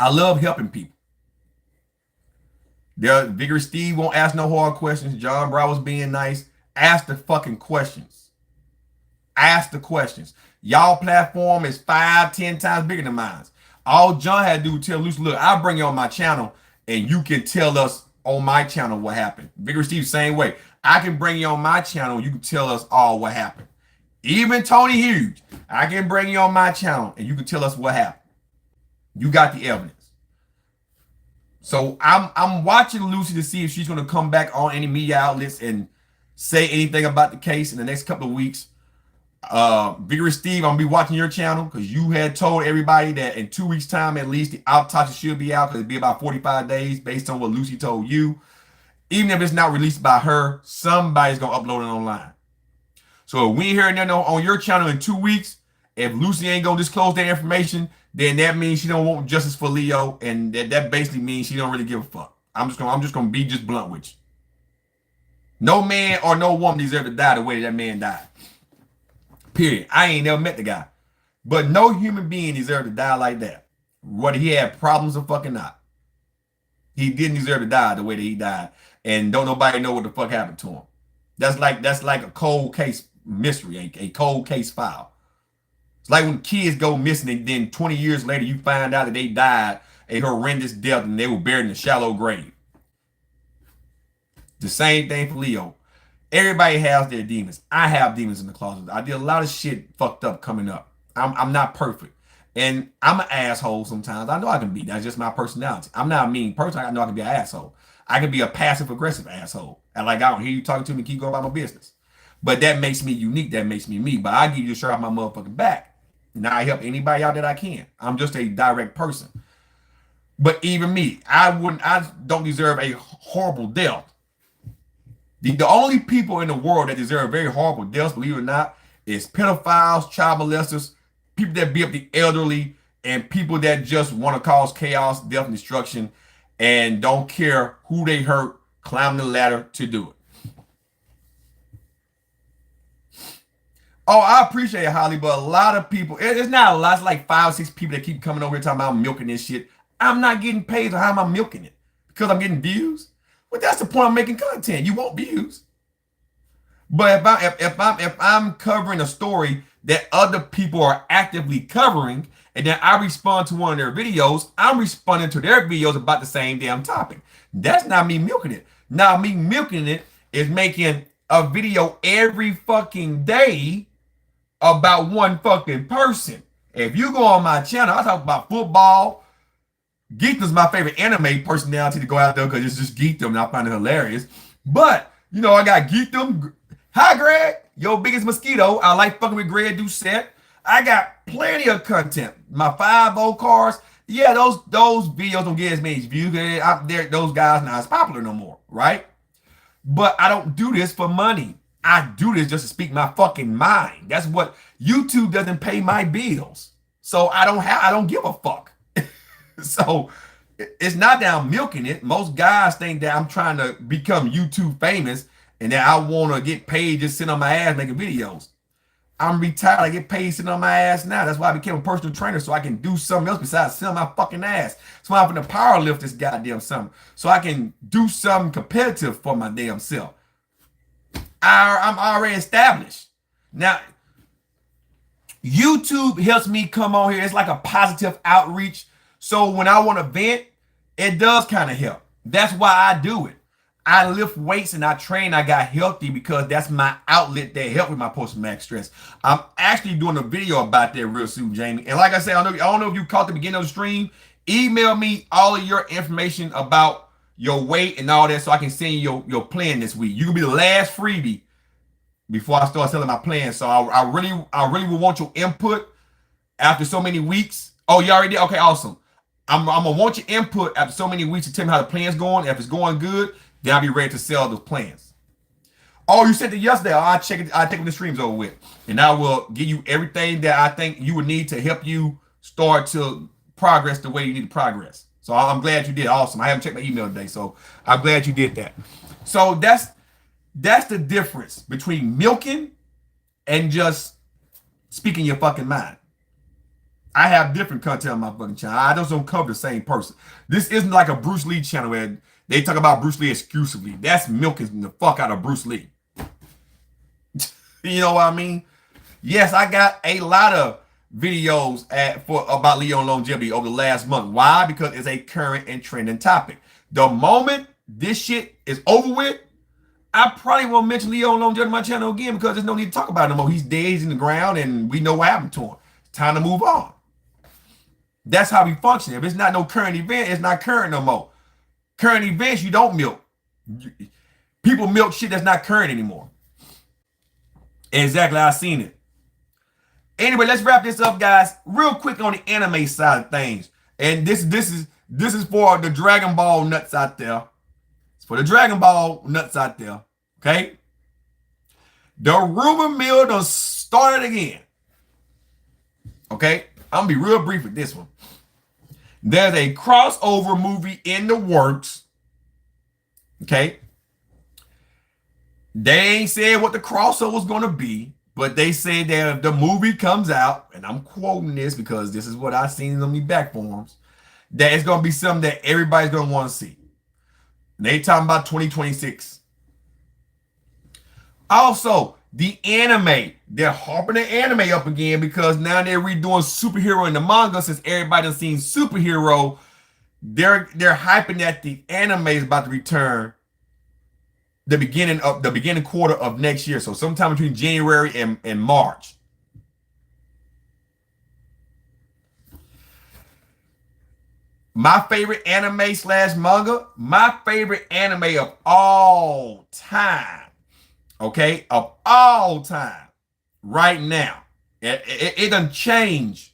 I love helping people. Vigorous Steve won't ask no hard questions. John Brown was being nice. Ask the fucking questions. Ask the questions. Y'all platform is 5-10 times bigger than mine. All John had to do was tell Lucy, look, I'll bring you on my channel and you can tell us on my channel what happened. Vigorous Steve, same way. I can bring you on my channel and you can tell us all what happened. Even Tony Hughes, I can bring you on my channel and you can tell us what happened. You got the evidence. So I'm watching Lucy to see if she's going to come back on any media outlets and say anything about the case in the next couple of weeks. Vigorous Steve, I'm gonna be watching your channel because you had told everybody that in 2 weeks' time at least the autopsy should be out because it'd be about 45 days based on what Lucy told you. Even if it's not released by her, somebody's gonna upload it online. So if we ain't hearing nothing on your channel in 2 weeks, if Lucy ain't gonna disclose that information, then that means she don't want justice for Leo, and that basically means she don't really give a fuck. I'm just gonna be just blunt with you. No man or no woman deserve to die the way that man died. Period. I ain't never met the guy. But no human being deserved to die like that. Whether he had problems or fucking not. He didn't deserve to die the way that he died. And don't nobody know what the fuck happened to him. That's like a cold case mystery, a cold case file. It's like when kids go missing and then 20 years later you find out that they died a horrendous death and they were buried in a shallow grave. The same thing for Leo. Everybody has their demons. I have demons in the closet. I did a lot of shit fucked up coming up. I'm not perfect. And I'm an asshole sometimes. I know I can be. That's just my personality. I'm not a mean person. I know I can be an asshole. I can be a passive-aggressive asshole. And like, I don't hear you talking to me, keep going about my business. But that makes me unique. That makes me me. But I give you the shirt off my motherfucking back. Now I help anybody out that I can. I'm just a direct person. But even me, I don't deserve a horrible death. The only people in the world that deserve very horrible deaths, believe it or not, is pedophiles, child molesters, people that beat up the elderly, and people that just want to cause chaos, death, and destruction, and don't care who they hurt, climb the ladder to do it. Oh, I appreciate it, Holly, but a lot of people, it's not a lot, it's like 5 or 6 people that keep coming over here talking about I'm milking this shit. I'm not getting paid, so how am I milking it? Because I'm getting views? Well, that's the point of making content. You want views. But if I'm covering a story that other people are actively covering, and then I respond to one of their videos, I'm responding to their videos about the same damn topic. That's not me milking it. Now, me milking it is making a video every fucking day about one fucking person. If you go on my channel, I talk about football. Geekdom's my favorite anime personality to go out there because it's just Geekdom and I find it hilarious. But, you know, I got Geekdom. Hi, Greg. Your biggest mosquito. I like fucking with Greg Doucette. I got plenty of content. My 5-0 cars. Yeah, those videos don't get as many views. Those guys not as popular no more, right? But I don't do this for money. I do this just to speak my fucking mind. That's what YouTube doesn't pay my bills. So I don't give a fuck. So it's not that I'm milking it. Most guys think that I'm trying to become YouTube famous and that I want to get paid just sitting on my ass making videos. I'm retired. I get paid sitting on my ass now. That's why I became a personal trainer so I can do something else besides sit on my fucking ass. So I'm going to power lift this goddamn something so I can do something competitive for my damn self. I'm already established. Now, YouTube helps me come on here. It's like a positive outreach. So when I want to vent, it does kind of help. That's why I do it. I lift weights and I train. I got healthy because that's my outlet that helped with my post-traumatic stress. I'm actually doing a video about that real soon, Jamie. And like I said, I don't know if you caught the beginning of the stream. Email me all of your information about your weight and all that so I can send you your plan this week. You can be the last freebie before I start selling my plan. So I really would want your input after so many weeks. Oh, you already did? Okay, awesome. I'm gonna want your input after so many weeks to tell me how the plan's going. If it's going good, then I'll be ready to sell those plans. Oh, you sent it yesterday. I'll check it. I'll take when the stream's over with. And I will give you everything that I think you would need to help you start to progress the way you need to progress. So I'm glad you did. Awesome. I haven't checked my email today, so I'm glad you did that. So that's the difference between milking and just speaking your fucking mind. I have different content on my fucking channel. I just don't cover the same person. This isn't like a Bruce Lee channel where they talk about Bruce Lee exclusively. That's milking the fuck out of Bruce Lee. You know what I mean? Yes, I got a lot of videos about Leo and longevity over the last month. Why? Because it's a current and trending topic. The moment this shit is over with, I probably won't mention Leo and longevity on my channel again because there's no need to talk about it no more. He's dead, he's in the ground, and we know what happened to him. It's time to move on. That's how we function. If it's not no current event, it's not current no more. Current events, you don't milk. People milk shit that's not current anymore. Exactly, I seen it. Anyway, let's wrap this up, guys. Real quick on the anime side of things. And this is for the Dragon Ball nuts out there. It's for the Dragon Ball nuts out there. Okay? The rumor mill done started again. Okay? I'm gonna be real brief with this one. There's a crossover movie in the works. Okay? They ain't said what the crossover was gonna be, but they said that if the movie comes out, and I'm quoting this because this is what I've seen on the back forums, that it's gonna be something that everybody's gonna want to see. And they talking about 2026. Also, the anime, they're harping the anime up again because now they're redoing superhero in the manga. Since everybody done seen superhero, they're hyping that the anime is about to return the beginning quarter of next year. So sometime between January and March. My favorite anime slash manga, my favorite anime of all time. Okay, of all time, right now. It done changed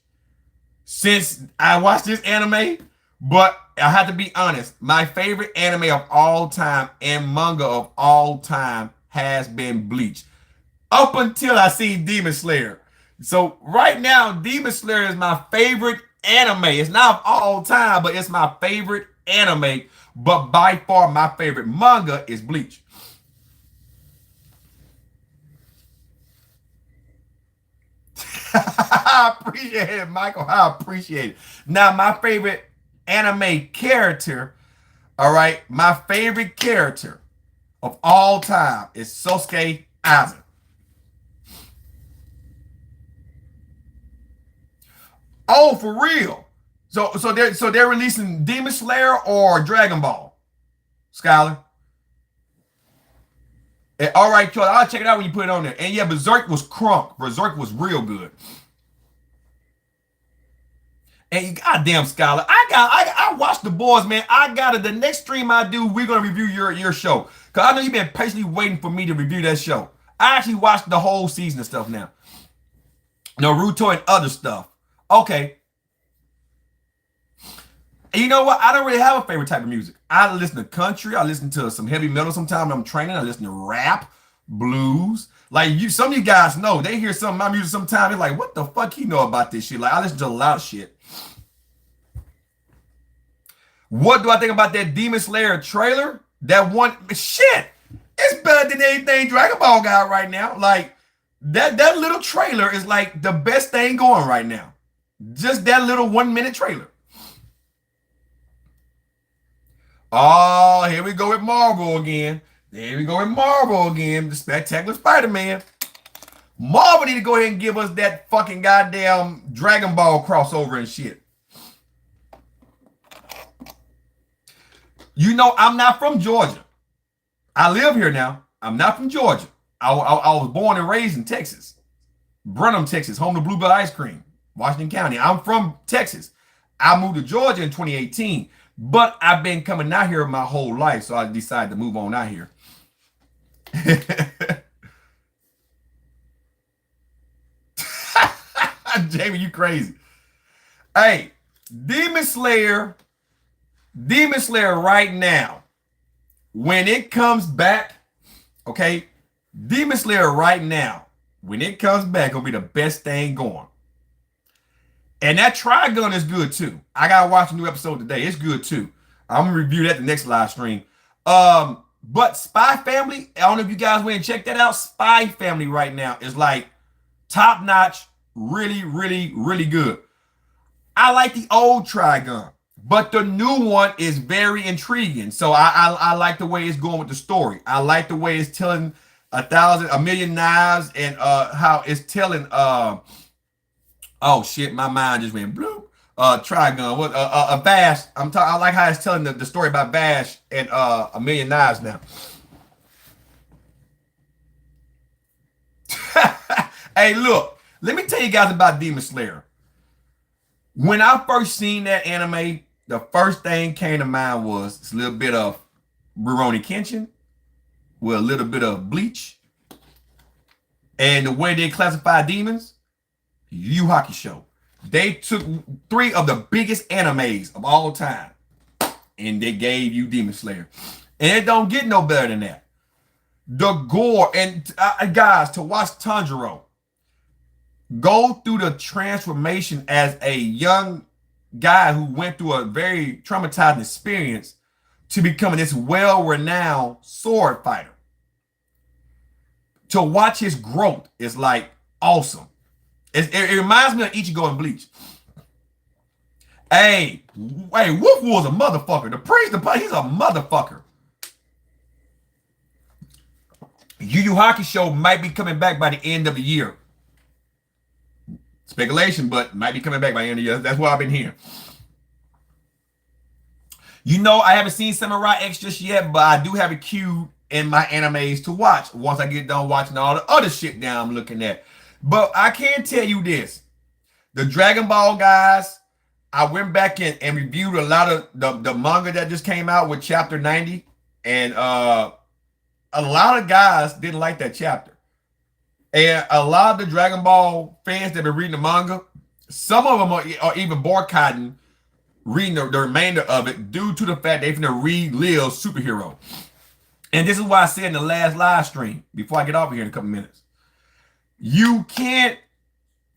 since I watched this anime, but I have to be honest. My favorite anime of all time and manga of all time has been Bleach. Up until I see Demon Slayer. So right now, Demon Slayer is my favorite anime. It's not of all time, but it's my favorite anime. But by far, my favorite manga is Bleach. I appreciate it, Michael. I appreciate it. Now, my favorite anime character, all right, my favorite character of all time is Sosuke Aizen. Oh, for real? So they're releasing Demon Slayer or Dragon Ball, Skylar? All right, Charlie, I'll check it out when you put it on there. And yeah, Berserk was crunk. Berserk was real good. And goddamn, Skylar, I watched the boys, man. I got it. The next stream I do, we're gonna review your show. Cause I know you've been patiently waiting for me to review that show. I actually watched the whole season of stuff now. Naruto and other stuff. Okay. And you know what? I don't really have a favorite type of music. I listen to country. I listen to some heavy metal sometimes when I'm training. I listen to rap, blues. Like some of you guys know. They hear some of my music sometimes. They're like, what the fuck he know about this shit? Like, I listen to a lot of shit. What do I think about that Demon Slayer trailer? That one, shit. It's better than anything Dragon Ball got right now. Like, that little trailer is like the best thing going right now. Just that little 1 minute trailer. Oh, here we go with Marvel again. There we go with Marvel again. The Spectacular Spider-Man. Marvel need to go ahead and give us that fucking goddamn Dragon Ball crossover and shit. You know, I'm not from Georgia. I live here now. I'm not from Georgia. I was born and raised in Texas. Brenham, Texas, home to Bluebell Ice Cream, Washington County. I'm from Texas. I moved to Georgia in 2018, but I've been coming out here my whole life, so I decided to move on out here. Jamie, you crazy. Hey, Demon Slayer right now, when it comes back, okay, Demon Slayer right now, when it comes back, gonna be the best thing going. And that Trigun is good too. I gotta watch a new episode today. It's good too. I'm gonna review that the next live stream. But Spy Family, I don't know if you guys went and check that out. Spy Family right now is like top notch, really, really, really good. I like the old Trigun, but the new one is very intriguing. So I like the way it's going with the story. I like the way it's telling a million knives and how it's telling oh shit, my mind just went bloop. Trigun, what Vash. I like how it's telling the story about Vash and a million knives now. Hey, look, let me tell you guys about Demon Slayer. When I first seen that anime, the first thing came to mind was a little bit of Rurouni Kenshin with a little bit of Bleach. And the way they classify demons, Yu Yu Hakusho. They took 3 of the biggest animes of all time, and they gave you Demon Slayer. And it don't get no better than that. The gore, and guys, to watch Tanjiro go through the transformation as a young guy who went through a very traumatizing experience to becoming this well-renowned sword fighter. To watch his growth is like awesome. It reminds me of Ichigo and Bleach. Hey, Wolf was a motherfucker. The priest, he's a motherfucker. Yu Yu Hakusho might be coming back by the end of the year. Speculation, but might be coming back by the end of the year. That's what I've been hearing. You know, I haven't seen Samurai X just yet, but I do have a queue in my animes to watch once I get done watching all the other shit that I'm looking at. But I can tell you this. The Dragon Ball guys, I went back and reviewed a lot of the manga that just came out with chapter 90. And a lot of guys didn't like that chapter. And a lot of the Dragon Ball fans that have been reading the manga, some of them are even boycotting reading the remainder of it due to the fact they're going to relive superhero. And this is why I said in the last live stream, before I get off here in a couple minutes, you can't,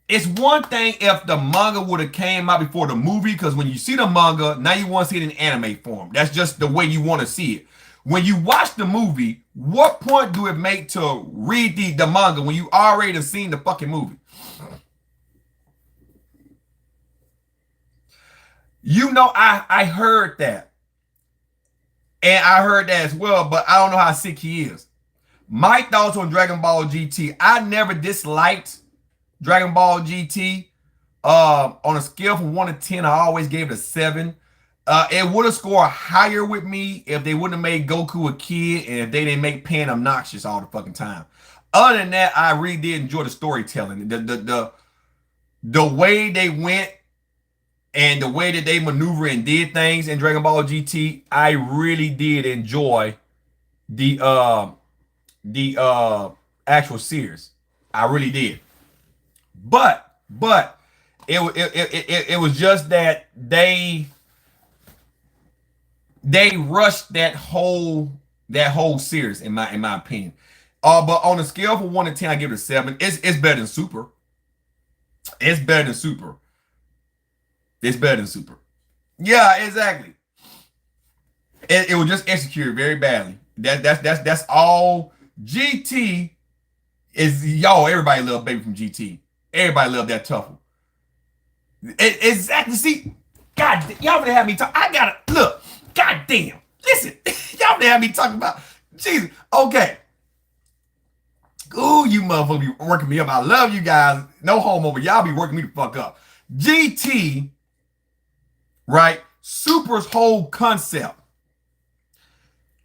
it's one thing if the manga would have came out before the movie, because when you see the manga, now you want to see it in anime form. That's just the way you want to see it. When you watch the movie, what point do it make to read the manga when you already have seen the fucking movie? You know, I heard that. And I heard that as well, but I don't know how sick he is. My thoughts on Dragon Ball GT. I never disliked Dragon Ball GT. On a scale from 1 to 10, I always gave it a 7. It would have scored higher with me if they wouldn't have made Goku a kid and if they didn't make Pan obnoxious all the fucking time. Other than that, I really did enjoy the storytelling. The way they went and the way that they maneuver and did things in Dragon Ball GT, I really did enjoy the actual series. I really did. But it was just that they rushed that whole series in my opinion. But on a scale from 1 to 10, I give it a 7. It's better than Super. It's better than Super. It's better than Super. Yeah, exactly. It was just executed very badly. That's all. GT is, y'all, everybody love Baby from GT. Everybody love that Tuffle. Exactly. See, God, y'all gonna have me talk. I gotta look. God damn. Listen, y'all gonna have me talking about Jesus. Okay. Ooh, you motherfuckers be working me up. I love you guys. No homo, but y'all be working me the fuck up. GT, right? Super's whole concept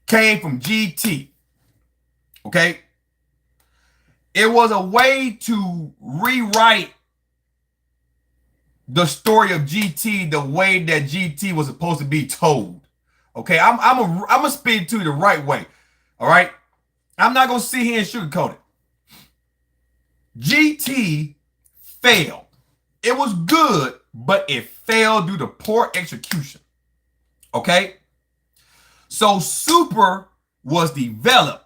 came from GT. Okay? It was a way to rewrite the story of GT the way that GT was supposed to be told. Okay? I'm gonna spin it to you the right way. All right? I'm not gonna sit here and sugarcoat it. GT failed. It was good, but it failed due to poor execution. Okay? So Super was developed.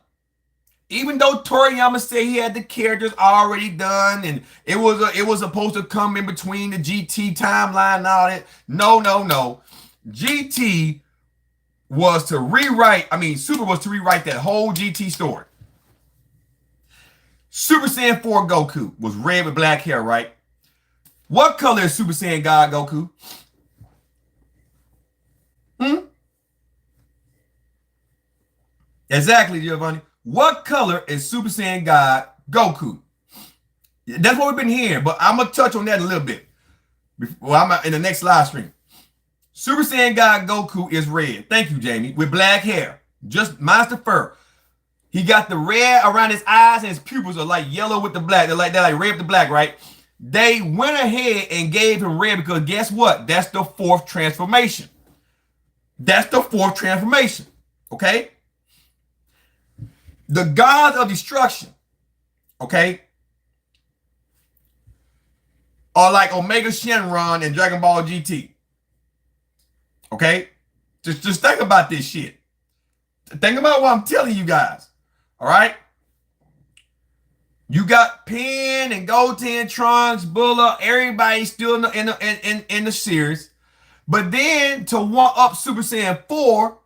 Even though Toriyama said he had the characters already done and it was supposed to come in between the GT timeline and all that. No. GT was to rewrite, Super was to rewrite that whole GT story. Super Saiyan 4 Goku was red with black hair, right? What color is Super Saiyan God Goku? Exactly, Giovanni. What color is Super Saiyan God Goku? That's what we've been hearing, but I'm going to touch on that a little bit. Well, I'm in the next live stream. Super Saiyan God Goku is red. Thank you, Jamie. With black hair. Just minus the fur. He got the red around his eyes and his pupils are like yellow with the black. They're like red with the black, right? They went ahead and gave him red because guess what? That's the 4th transformation. That's the 4th transformation. Okay? The gods of destruction, okay? Or like Omega Shenron and Dragon Ball GT. Okay? Just think about this shit. Think about what I'm telling you guys. All right? You got Pen and Goten, Trunks, Bulla, everybody still in the series. But then to one up Super Saiyan 4,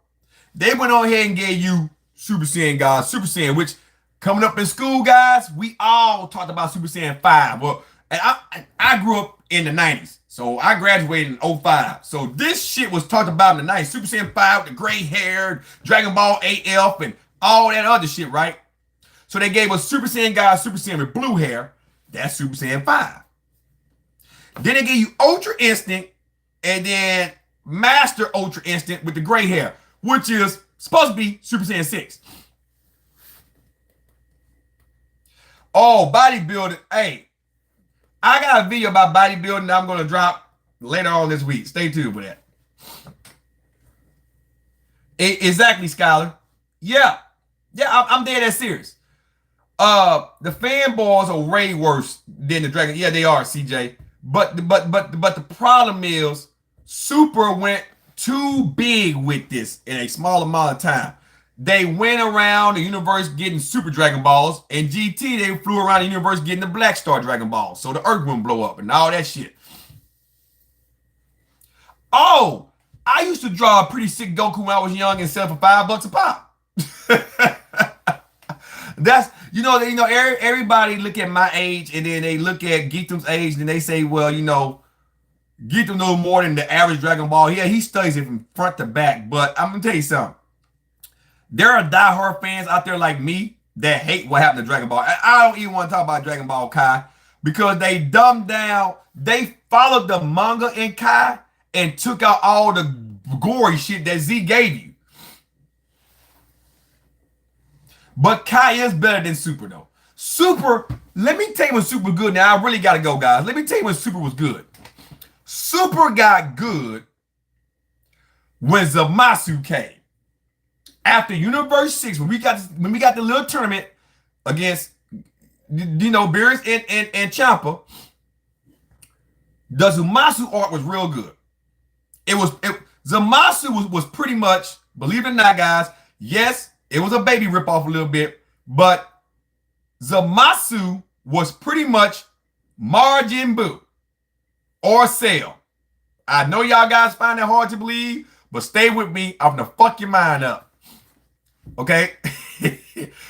they went on ahead and gave you Super Saiyan God, Super Saiyan, which coming up in school, guys, we all talked about Super Saiyan 5. Well, and I grew up in the 90s. So I graduated in 05. So this shit was talked about in the 90s. Super Saiyan 5 with the gray hair, Dragon Ball AF, and all that other shit, right? So they gave us Super Saiyan God, Super Saiyan with blue hair. That's Super Saiyan 5. Then they gave you Ultra Instinct and then Master Ultra Instinct with the gray hair, which is supposed to be Super Saiyan 6. Oh, bodybuilding. Hey, I got a video about bodybuilding that I'm going to drop later on this week. Stay tuned for that. Exactly, Skylar. Yeah, I'm dead that serious. The fanboys are way worse than the Dragon. Yeah, they are, CJ. But the problem is Super went too big with this in a small amount of time. They went around the universe getting Super Dragon Balls, and GT, they flew around the universe getting the Black Star Dragon Balls, so the Earth wouldn't blow up and all that shit. Oh, I used to draw a pretty sick Goku when I was young and sell for $5 a pop. That's, everybody look at my age and then they look at Geetum's age and they say, well, Geetum knows more than the average Dragon Ball. Yeah, he studies it from front to back, but I'm going to tell you something. There are diehard fans out there like me that hate what happened to Dragon Ball. I don't even want to talk about Dragon Ball Kai because they dumbed down. They followed the manga in Kai and took out all the gory shit that Z gave you. But Kai is better than Super, though. Super, let me tell you when Super was good. Now, I really got to go, guys. Let me tell you when Super was good. Super got good when Zamasu came. After Universe 6, when we got the little tournament against, Beerus and Ciampa, the Zamasu arc was real good. Zamasu was pretty much, believe it or not, guys, yes, it was a baby ripoff a little bit, but Zamasu was pretty much Majin Buu or Cell. I know y'all guys find it hard to believe, but stay with me. I'm gonna fuck your mind up. Okay?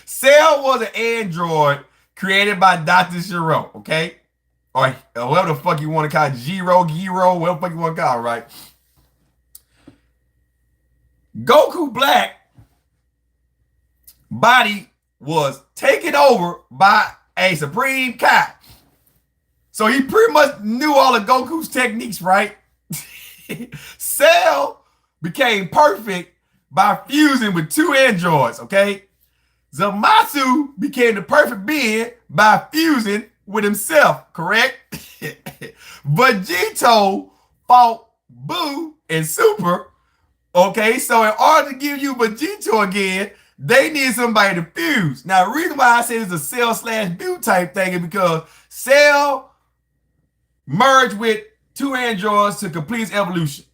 Cell was an android created by Dr. Shiro, okay? Or whatever the fuck you want to call it, Giro, whatever the fuck you want to call it, right? Goku Black body was taken over by a Supreme Kai. So he pretty much knew all of Goku's techniques, right? Cell became perfect by fusing with two androids, okay? Zamasu became the perfect being by fusing with himself, correct? Vegito fought Buu and Super, okay? So in order to give you Vegito again, they need somebody to fuse. Now, the reason why I say it's a Cell/Buu type thing is because Cell merged with two androids to complete his evolution,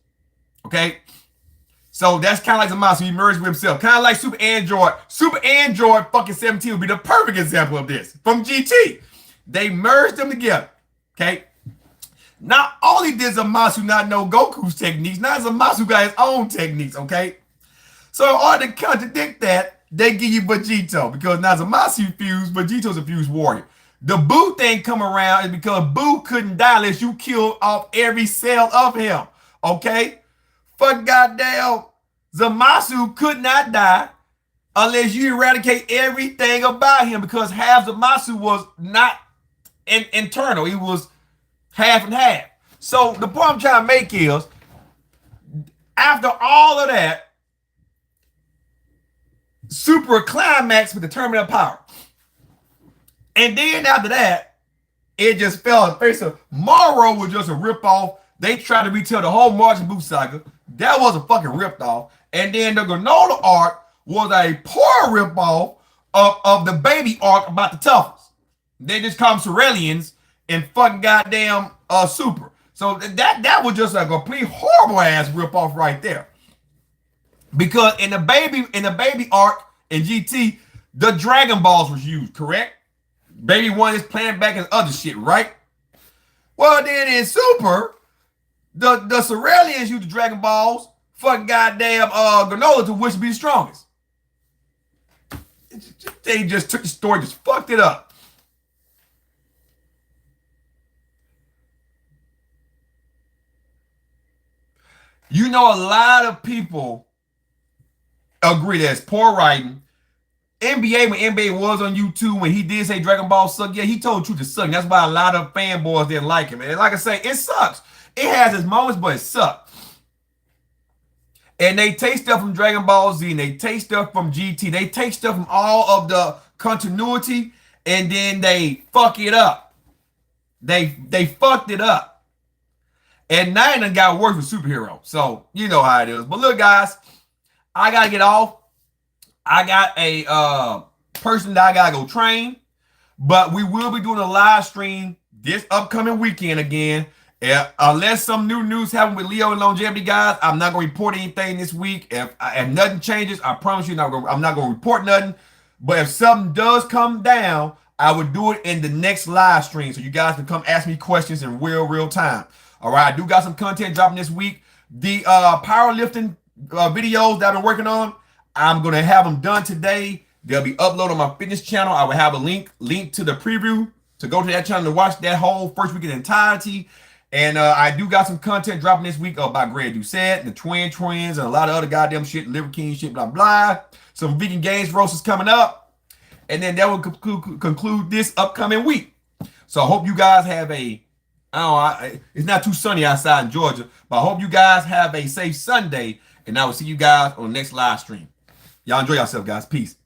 okay? So that's kind of like Zamasu. He merged with himself. Kind of like Super Android. Super Android fucking 17 would be the perfect example of this. From GT. They merged them together. Okay? Not only did Zamasu not know Goku's techniques, now Zamasu got his own techniques, okay? So in order to contradict that, they give you Vegito. Because now Zamasu fused, Vegito's a fused warrior. The Buu thing come around is because Buu couldn't die unless you killed off every cell of him. Okay? Fuck goddamn, Zamasu could not die unless you eradicate everything about him because half Zamasu was not internal. He was half and half. So the point I'm trying to make is, after all of that, Super climaxed with the terminal power. And then after that, it just fell on the face of Moro was just a ripoff. They tried to retell the whole Majin Buu saga. That was a fucking ripped off. And then the Granola arc was a poor ripoff of the baby arc about the toughest. They just call them Cerealians and fucking goddamn Super. So that was just a complete horrible ass rip off right there. Because in the baby arc in GT, the Dragon Balls was used, correct? Baby One is playing back and other shit, right? Well, then in Super, the Cerealians used the Dragon Balls for goddamn Granola to which be the strongest. They just took the story, just fucked it up. You know, a lot of people agree that's poor writing. NBA, when NBA was on YouTube, when he did say Dragon Ball suck, yeah, he told you to suck. That's why a lot of fanboys didn't like him. And like I say, it sucks. It has its moments, but it sucks. And they take stuff from Dragon Ball Z, and they take stuff from GT. They take stuff from all of the continuity, and then they fuck it up. They fucked it up. And now it done got worse with superheroes. So, you know how it is. But look, guys, I got to get off. I got a person that I got to go train. But we will be doing a live stream this upcoming weekend again. Unless some new news happen with Leo and longevity, guys, I'm not going to report anything this week. If nothing changes, I promise you I'm not going to report nothing. But if something does come down, I would do it in the next live stream. So you guys can come ask me questions in real time. All right, I do got some content dropping this week. The powerlifting videos that I've been working on, I'm going to have them done today. They'll be uploaded on my fitness channel. I will have a link to the preview to go to that channel to watch that whole first week in entirety. And I do got some content dropping this week about Greg Doucette, the Twins, and a lot of other goddamn shit, Liver King shit, blah, blah. Some vegan games roasters coming up. And then that will conclude this upcoming week. So I hope you guys have it's not too sunny outside in Georgia, but I hope you guys have a safe Sunday, and I will see you guys on the next live stream. Y'all enjoy yourself, guys. Peace.